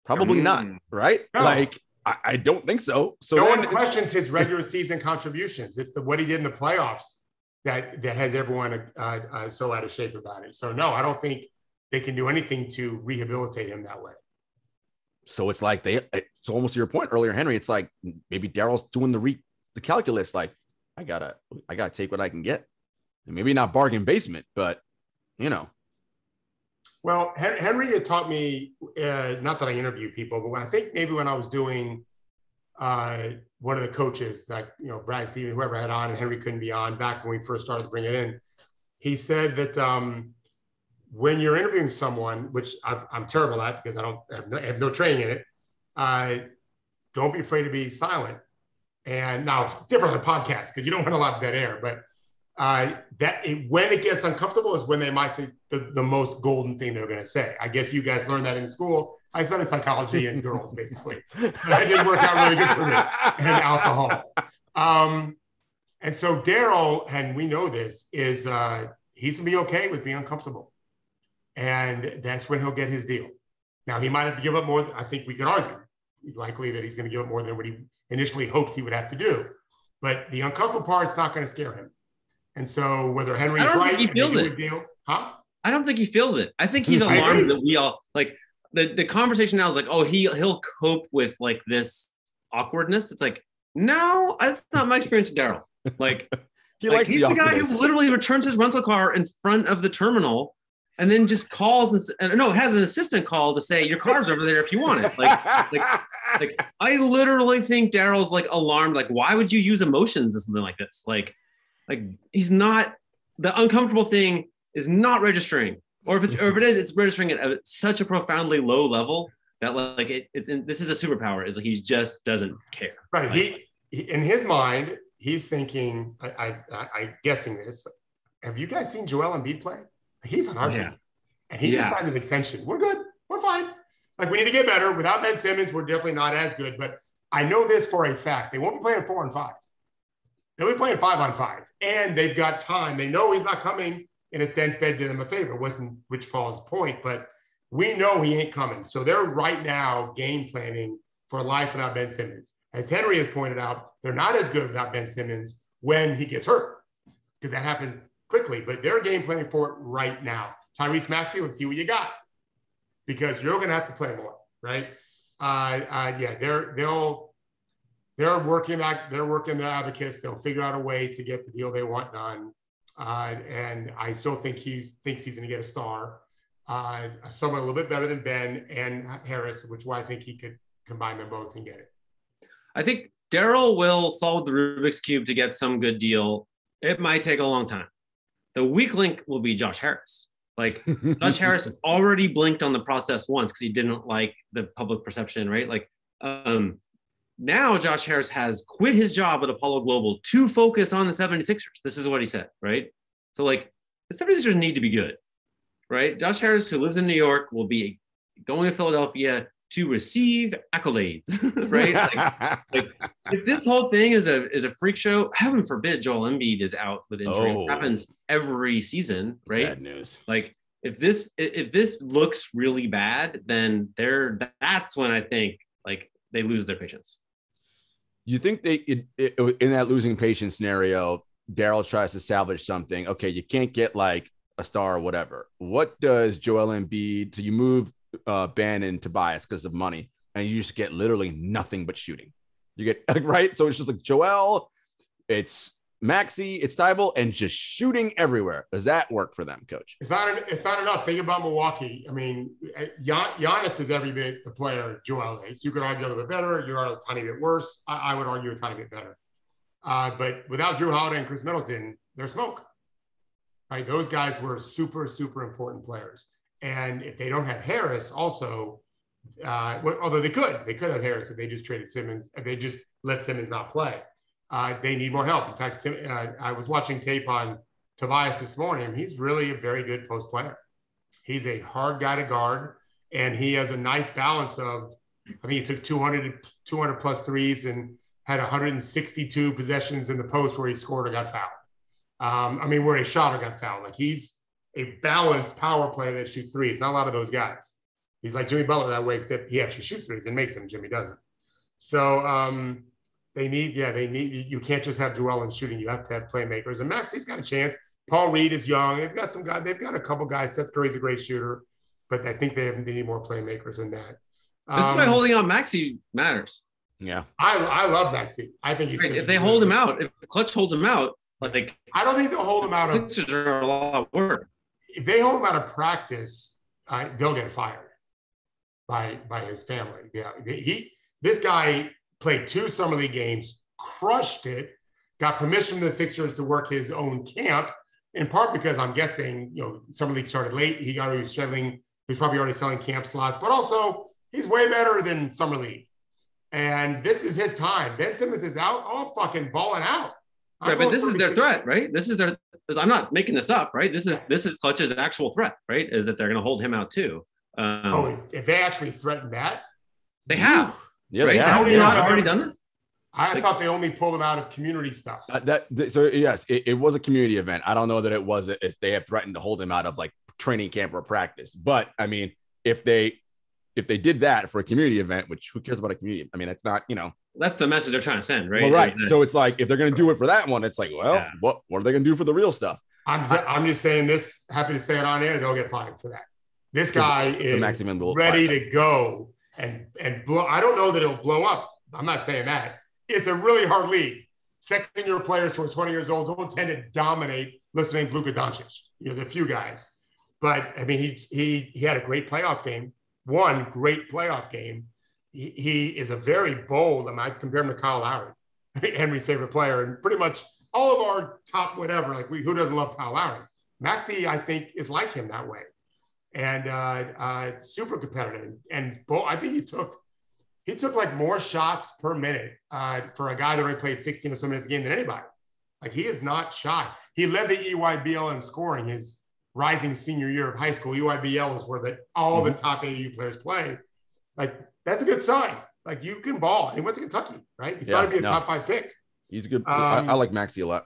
Probably not, right? No. Like, I don't think so. So no one questions his regular season contributions. It's what he did in the playoffs that has everyone so out of shape about it. So no, I don't think they can do anything to rehabilitate him that way. So it's like it's almost to your point earlier, Henry. It's like maybe Daryl's doing the calculus. Like I gotta take what I can get. And maybe not bargain basement, but Well, Henry had taught me, not that I interview people, but when I was doing one of the coaches, like, Brad Stevens, whoever had on, and Henry couldn't be on back when we first started to bring it in, he said that when you're interviewing someone, which I'm terrible at because I have no training in it, don't be afraid to be silent. And now it's different on the podcast because you don't want a lot of dead air, but when it gets uncomfortable is when they might say the most golden thing they're going to say. I guess you guys learned that in school. I studied psychology and girls, basically. But it didn't work out really good for me, and alcohol. And so Daryl, and we know this, is he's going to be okay with being uncomfortable. And that's when he'll get his deal. Now, he might have to give up more. I think we could argue likely that he's going to give up more than what he initially hoped he would have to do. But the uncomfortable part's not going to scare him. And so whether Henry's right, he feels it. I don't think he feels it. I think he's alarmed that we all like the conversation now is like, oh, he'll cope with like this awkwardness. It's like, no, that's not my experience with Daryl. Like, he's the guy who literally returns his rental car in front of the terminal and then just calls and has an assistant call to say your car's over there if you want it. Like I literally think Daryl's like alarmed. Like, why would you use emotions or something like this? Like he's not, the uncomfortable thing is not registering, or if it is, it's registering at such a profoundly low level that like this is a superpower. Is like he just doesn't care. Right. He in his mind, he's thinking. I'm guessing this. Have you guys seen Joel Embiid play? He's on our team, and he just signed an extension. We're good. We're fine. Like we need to get better. Without Ben Simmons, we're definitely not as good. But I know this for a fact: they won't be playing 4-on-5. They'll be playing 5-on-5, and they've got time. They know he's not coming. In a sense, Ben did them a favor. It wasn't Rich Paul's point, but we know he ain't coming. So they're right now game planning for life without Ben Simmons. As Henry has pointed out, they're not as good without Ben Simmons when he gets hurt, because that happens quickly. But they're game planning for it right now. Tyrese Maxey, let's see what you got, because you're going to have to play more, right? They're working their abacus. They'll figure out a way to get the deal they want done. And I still think he thinks he's going to get a star, someone a little bit better than Ben and Harris, which is why I think he could combine them both and get it. I think Daryl will solve the Rubik's Cube to get some good deal. It might take a long time. The weak link will be Josh Harris. Like Josh Harris already blinked on the process once because he didn't like the public perception, right? Like now Josh Harris has quit his job at Apollo Global to focus on the 76ers. This is what he said, right? So like the 76ers need to be good, right? Josh Harris, who lives in New York, will be going to Philadelphia to receive accolades, right? like if this whole thing is a freak show, heaven forbid Joel Embiid is out with injury. It happens every season, right? Bad news. Like if this looks really bad, then that's when I think like they lose their patience. You think in that losing patience scenario, Daryl tries to salvage something? Okay, you can't get like a star or whatever. What does Joel Embiid? So you move Ben and Tobias because of money, and you just get literally nothing but shooting. You get right, so it's just like Joel, it's Maxey, it's Thibault, and just shooting everywhere. Does that work for them, Coach? It's not enough. Think about Milwaukee. I mean, Giannis is every bit the player Joel is. You could argue a little bit better. You are a tiny bit worse. I would argue a tiny bit better. But without Drew Holiday and Chris Middleton, there's smoke. Right? Those guys were super, super important players. And if they don't have Harris also, although they could have Harris if they just traded Simmons, if they just let Simmons not play. They need more help. In fact, I was watching tape on Tobias this morning. He's really a very good post player. He's a hard guy to guard, and he has a nice balance of, I think he took 200 plus threes and had 162 possessions in the post where he scored or got fouled. Where he shot or got fouled. Like he's a balanced power player that shoots threes. Not a lot of those guys. He's like Jimmy Butler that way, except he actually shoots threes and makes them. Jimmy doesn't. So they need, you can't just have Joel and shooting. You have to have playmakers. And Maxey's got a chance. Paul Reed is young. They've got some guys. They've got a couple guys. Seth Curry's a great shooter, but I think they need more playmakers than that. This is why holding on Maxey matters. Yeah. I love Maxey. I think he's if they hold him out, if Klutch holds him out, like I don't think they'll hold him out of Sixers are a lot worse. If they hold him out of practice, they'll get fired by his family. Yeah. This guy played 2 summer league games, crushed it, got permission from the Sixers to work his own camp, in part because I'm guessing, summer league started late. He got already selling. He's probably already selling camp slots, but also he's way better than summer league. And this is his time. Ben Simmons is out. Oh, I'm fucking balling out. Right, but this is their threat, right? This is their. I'm not making this up, right? This is Klutch's actual threat, right? Is that they're going to hold him out too? If they actually threatened that, they have. Yeah, right? they have. Have they not already done this? I thought they only pulled him out of community stuff. So yes, it was a community event. I don't know that it was if they have threatened to hold him out of like training camp or practice. But I mean, if they did that for a community event, which who cares about a community? I mean, that's not, That's the message they're trying to send, right? Well, right. So it's like, if they're going to do it for that one, it's like, well, yeah. What are they going to do for the real stuff? I'm just saying this, happy to say it on air. They'll get fired for that. This guy is ready to go and blow. I don't know that it'll blow up. I'm not saying that. It's a really hard league. Second-year players who are 20 years old don't tend to dominate. Listening to Luka Doncic, there's a few guys. But, I mean, he had a great playoff game. One great playoff game. He is a very bold, I compare him to Kyle Lowry, Henry's favorite player, and pretty much all of our top whatever, like who doesn't love Kyle Lowry? Maxey, I think, is like him that way. And super competitive. And I think he took like more shots per minute for a guy that already played 16 or so minutes a game than anybody. Like he is not shy. He led the EYBL in scoring his rising senior year of high school. EYBL is where all the top AAU players play. Like that's a good sign. Like you can ball. And he went to Kentucky, right? He thought he'd be a top 5 pick. He's a good. I like Maxey a lot.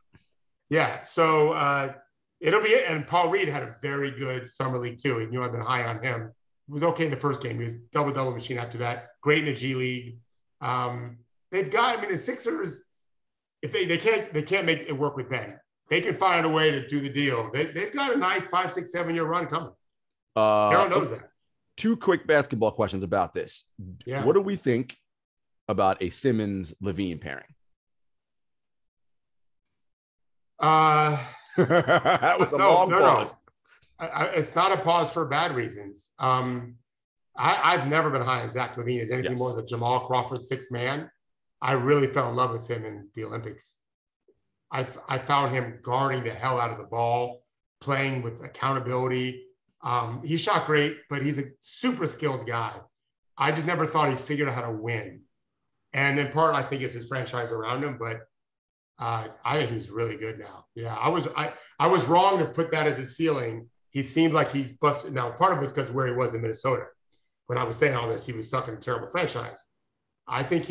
Yeah. So it'll be it. And Paul Reed had a very good summer league too. And I've been high on him. He was okay in the first game. He was double machine after that. Great in the G League. They've got. The Sixers, if they can't make it work with Ben. They can find a way to do the deal. They've got a nice 5, 6, 7 year run coming. Harold knows that. 2 quick basketball questions about this. Yeah. What do we think about a Simmons-Levine pairing? That was a long pause. It's not a pause for bad reasons. I've never been high on Zach LaVine as anything more than Jamal Crawford 6th man. I really fell in love with him in the Olympics. I found him guarding the hell out of the ball, playing with accountability. He shot great, but he's a super skilled guy. I just never thought he figured out how to win. And in part, I think it's his franchise around him, but I think he's really good now. Yeah, I was wrong to put that as his ceiling. He seemed like he's busted. Now, part of it's because of where he was in Minnesota. When I was saying all this, he was stuck in a terrible franchise. I think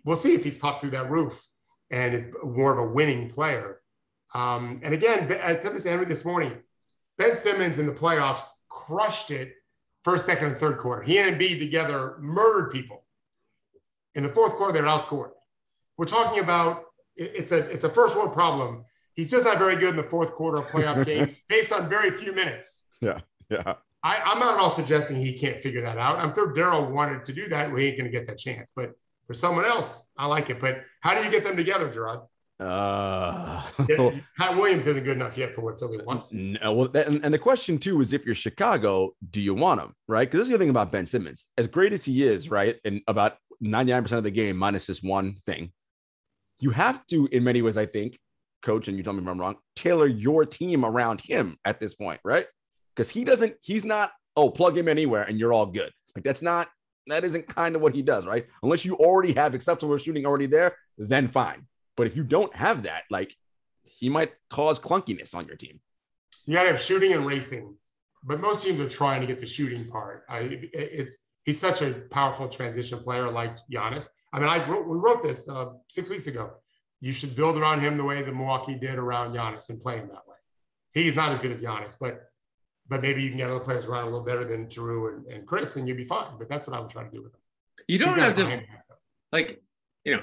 we'll see if he's popped through that roof and is more of a winning player. And again, I said this to Henry this morning, Ben Simmons in the playoffs crushed it first, second, and third quarter. He and Embiid together murdered people. In the fourth quarter, they're outscored. We're talking about it's a first world problem. He's just not very good in the fourth quarter of playoff games based on very few minutes. Yeah. I'm not at all suggesting he can't figure that out. I'm sure Daryl wanted to do that. We ain't going to get that chance. But for someone else, I like it. But how do you get them together, Jarod? Pat Williams isn't good enough yet for what Philly wants. No, well, and the question too is, if you're Chicago, do you want him, right? Because this is the thing about Ben Simmons. As great as he is, right, and about 99% of the game minus this one thing, you have to, in many ways, I think, coach, and you tell me if I'm wrong, tailor your team around him at this point, right? Because he's not, plug him anywhere and you're all good. Like that isn't kind of what he does, right? Unless you already have acceptable shooting already there, then fine. But if you don't have that, like, he might cause clunkiness on your team. You got to have shooting and racing, but most teams are trying to get the shooting part. He's such a powerful transition player like Giannis. I mean, we wrote this 6 weeks ago. You should build around him the way the Milwaukee did around Giannis and play him that way. He's not as good as Giannis, but maybe you can get other players around a little better than Drew and Chris, and you'd be fine. But that's what I would try to do with him. You don't have to, like,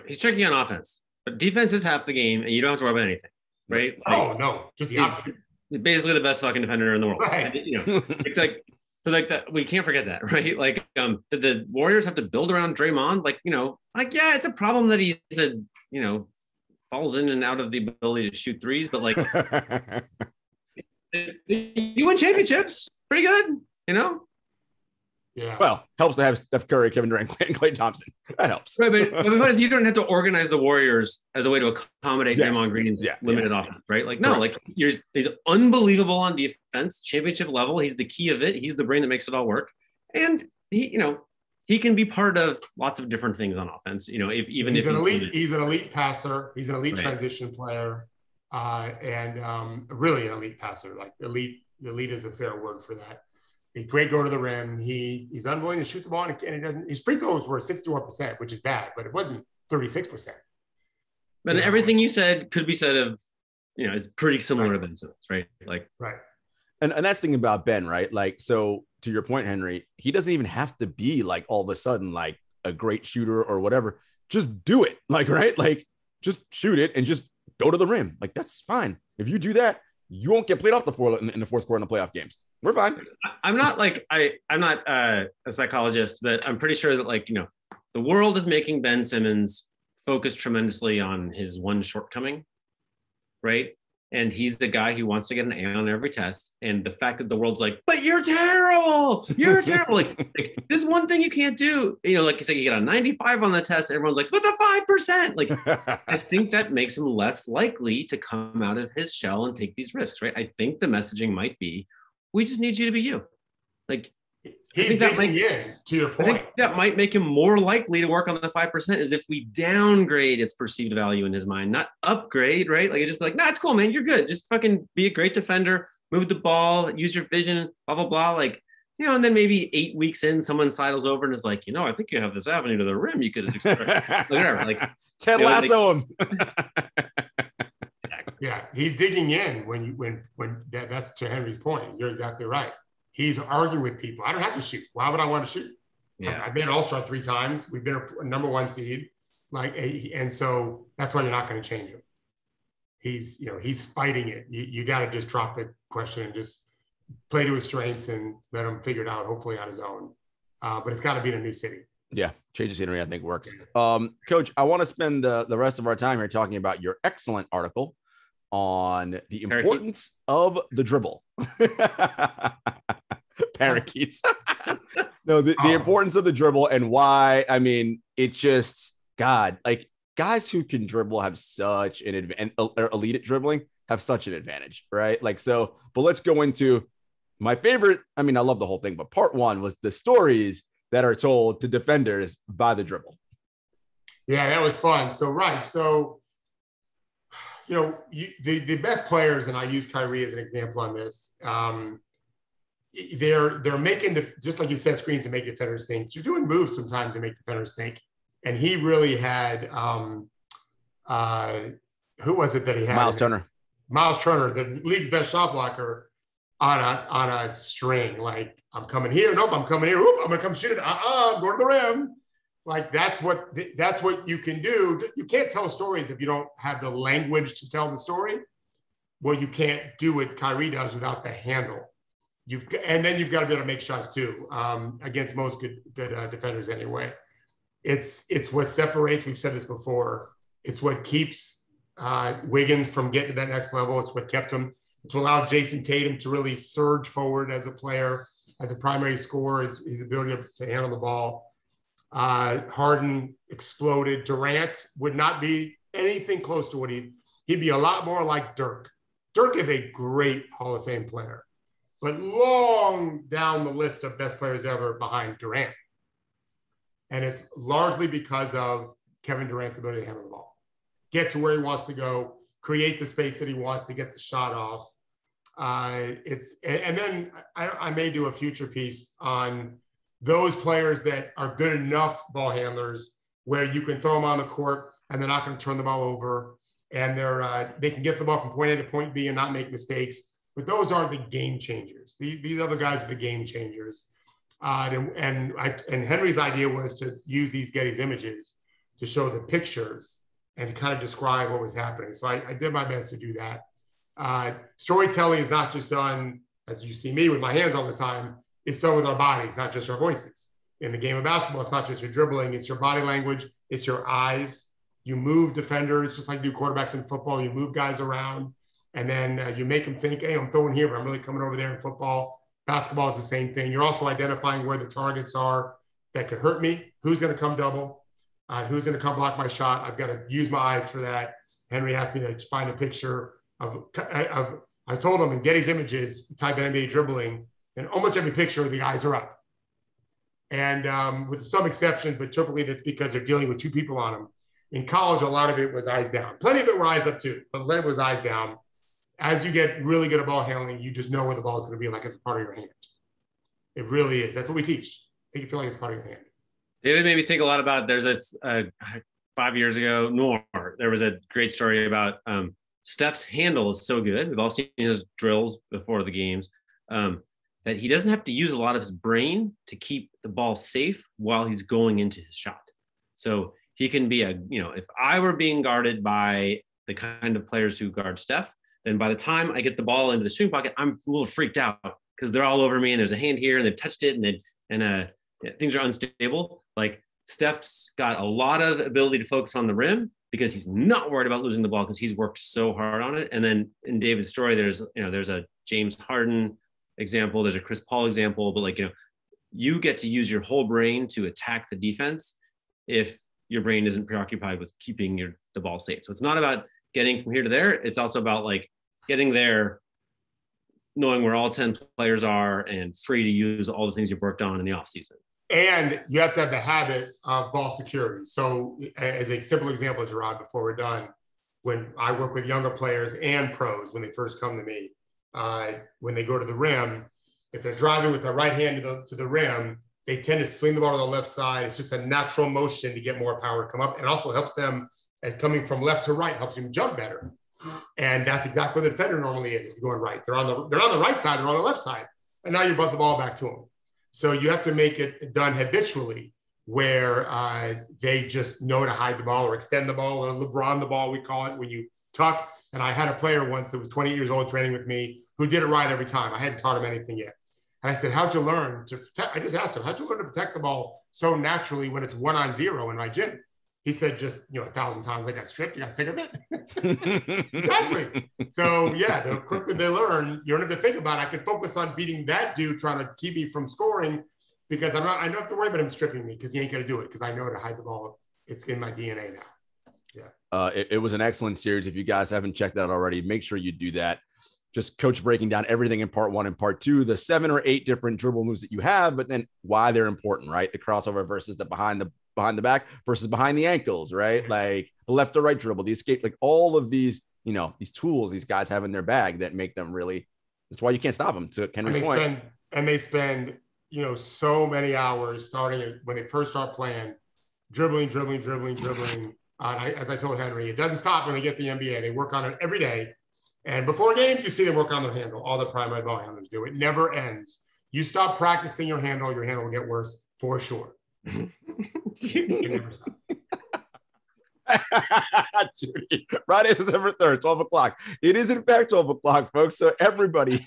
he's tricky on offense, but defense is half the game, and you don't have to worry about anything, right? Oh, no, just the opposite. He's basically the best fucking defender in the world. Right. That we can't forget that, right? Like, did the Warriors have to build around Draymond? Yeah, it's a problem that he's falls in and out of the ability to shoot threes, but like, you win championships, pretty good, Yeah. Well, helps to have Steph Curry, Kevin Durant, and Klay Thompson. That helps. Right, but because you don't have to organize the Warriors as a way to accommodate Draymond Green's limited offense, right? Like, no, like he's unbelievable on defense, championship level. He's the key of it. He's the brain that makes it all work, and he can be part of lots of different things on offense. He's an elite passer. He's an elite transition player, and really an elite passer. Like elite is a fair word for that. He's great going to the rim. He's unwilling to shoot the ball, and he doesn't. His free throws were 61%, which is bad, but it wasn't 36%. But everything you said could be said of, is pretty similar to Ben Simmons, right? Like, right. And that's the thing about Ben, right? Like, so to your point, Henry, he doesn't even have to be like all of a sudden like a great shooter or whatever. Just do it, like, right? Like, just shoot it and just go to the rim. Like, that's fine. If you do that, you won't get played off the floor in the fourth quarter in the playoff games. We're fine. I'm not like I'm not a psychologist, but I'm pretty sure that the world is making Ben Simmons focus tremendously on his one shortcoming, right? And he's the guy who wants to get an A on every test. And the fact that the world's like, but you're terrible. You're terrible. Like, there's one thing you can't do. Like you say, you get a 95 on the test. Everyone's like, but the 5%. Like, I think that makes him less likely to come out of his shell and take these risks, right? I think the messaging might be, we just need you to be you. Like, he's digging in, to your point. I think that might make him more likely to work on the 5% is if we downgrade its perceived value in his mind, not upgrade, right? Like, it's just like, nah, it's cool, man. You're good. Just fucking be a great defender, move the ball, use your vision, blah, blah, blah. Like, and then maybe 8 weeks in, someone sidles over and is like, I think you have this avenue to the rim. You could express whatever. Like, Ted Lasso him. Yeah, he's digging in when that's to Henry's point. You're exactly right. He's arguing with people. I don't have to shoot. Why would I want to shoot? Yeah, I've been an All-Star 3 times. We've been a number 1 seed. And so that's why you're not going to change him. He's fighting it. You got to just drop the question and just play to his strengths and let him figure it out, hopefully on his own. But it's got to be in a new city. Yeah, change the scenery, I think, works. Coach, I want to spend the rest of our time here talking about your excellent article on the importance of the dribble. Parakeets. No, the importance of the dribble and why. I mean, it's just, God, like, guys who can dribble have such an advantage, or elite at dribbling have such an advantage, right? Like, so, but let's go into my favorite. I mean, I love the whole thing, but part one was the stories that are told to defenders by the dribble. Yeah, that was fun. So, the best players, and I use Kyrie as an example on this, they're making, just like you said, screens to make defenders think. So you're doing moves sometimes to make defenders think. And he really had, who was it that he had? Miles Turner. Miles Turner, the league's best shot blocker, on a string. Like, I'm coming here. Nope, I'm coming here. Oop, I'm going to come shoot it. I'm going to the rim. Like, that's what you can do. You can't tell stories if you don't have the language to tell the story. Well, you can't do what Kyrie does without the handle. And then you've got to be able to make shots too, against most good defenders anyway. It's what separates. We've said this before. It's what keeps Wiggins from getting to that next level. It's what kept him. It's what allowed Jason Tatum to really surge forward as a player, as a primary scorer, his ability to handle the ball. Harden exploded. Durant would not be anything close to what he'd be a lot more like Dirk. Dirk is a great Hall of Fame player, but long down the list of best players ever behind Durant. And it's largely because of Kevin Durant's ability to handle the ball, get to where he wants to go, create the space that he wants to get the shot off. And then I may do a future piece on those players that are good enough ball handlers where you can throw them on the court and they're not going to turn the ball over, and they can get the ball from point A to point B and not make mistakes. But those aren't the game changers. These other guys are the game changers. And Henry's idea was to use these Getty's images to show the pictures and to kind of describe what was happening. So I did my best to do that. Storytelling is not just done, as you see me with my hands all the time. It's done with our bodies, not just our voices. In the game of basketball, it's not just your dribbling, it's your body language, it's your eyes. You move defenders, just like you do quarterbacks in football. You move guys around, and then you make them think, hey, I'm throwing here, but I'm really coming over there in football. Basketball is the same thing. You're also identifying where the targets are that could hurt me, who's going to come double, who's going to come block my shot. I've got to use my eyes for that. Henry asked me to find a picture of I told him in Getty's images, type in NBA dribbling, and almost every picture, the eyes are up. And with some exceptions, but typically that's because they're dealing with two people on them. In college, a lot of it was eyes down. Plenty of it were eyes up too, but a lot of it was eyes down. As you get really good at ball handling, you just know where the ball is going to be, like it's a part of your hand. It really is. That's what we teach. Make you feel like it's part of your hand. David made me think a lot about, there's this 5 years ago, there was a great story about Steph's handle is so good. We've all seen his drills before the games, that he doesn't have to use a lot of his brain to keep the ball safe while he's going into his shot. So he can be if I were being guarded by the kind of players who guard Steph, then by the time I get the ball into the shooting pocket, I'm a little freaked out because they're all over me and there's a hand here and they've touched it and things are unstable. Like, Steph's got a lot of ability to focus on the rim because he's not worried about losing the ball because he's worked so hard on it. And then in David's story, there's a James Harden example, there's a Chris Paul example, but you get to use your whole brain to attack the defense if your brain isn't preoccupied with keeping the ball safe. So it's not about getting from here to there. It's also about getting there, knowing where all 10 players are and free to use all the things you've worked on in the offseason. And you have to have the habit of ball security. So as a simple example, Jarod, before we're done, when I work with younger players and pros, when they first come to me, when they go to the rim, if they're driving with their right hand to the rim, they tend to swing the ball to the left side. It's just a natural motion to get more power to come up. And it also helps them, as coming from left to right, helps them jump better. And that's exactly what the defender normally is. If you're going right, they're on the right side, they're on the left side. And now you butt the ball back to them. So you have to make it done habitually where they just know to hide the ball or extend the ball, or LeBron the ball, we call it, when you tuck. And I had a player once that was 20 years old training with me who did it right every time. I hadn't taught him anything yet. And I said, how'd you learn to protect? I just asked him, how'd you learn to protect the ball so naturally when it's 1-on-0 in my gym? He said, just, 1,000 times I got stripped. You got sick of it. Exactly. So yeah, the quicker they learn, you don't have to think about it. I can focus on beating that dude trying to keep me from scoring because I don't have to worry about him stripping me because he ain't going to do it because I know to hide the ball. It's in my DNA now. Yeah. It was an excellent series. If you guys haven't checked that out already, make sure you do that. Just Coach breaking down everything in part 1 and part 2, the 7 or 8 different dribble moves that you have, but then why they're important, right? The crossover versus the behind the back versus behind the ankles, right? Like the left or right dribble, the escape, like all of these, these tools these guys have in their bag that make them really, that's why you can't stop them, to Henry's point. They spend, so many hours starting when they first start playing, dribbling. As I told Henry, it doesn't stop when they get the NBA. They work on it every day. And before games, you see them work on their handle. All the primary ball handlers do. It never ends. You stop practicing your handle will get worse for sure. It never stops. Judy, Friday, September 3rd, 12 o'clock. It is in fact 12 o'clock, folks. So everybody,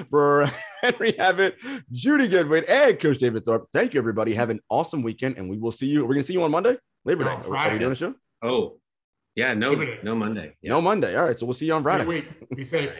for Henry Abbott, Judy Goodwin, and Coach David Thorpe, thank you, everybody. Have an awesome weekend, and we will see you. We're going to see you on Monday, Labor Day. Friday. Are we doing a show? Oh, yeah, no Monday. Yeah. No Monday. All right, so we'll see you on Friday. Be safe.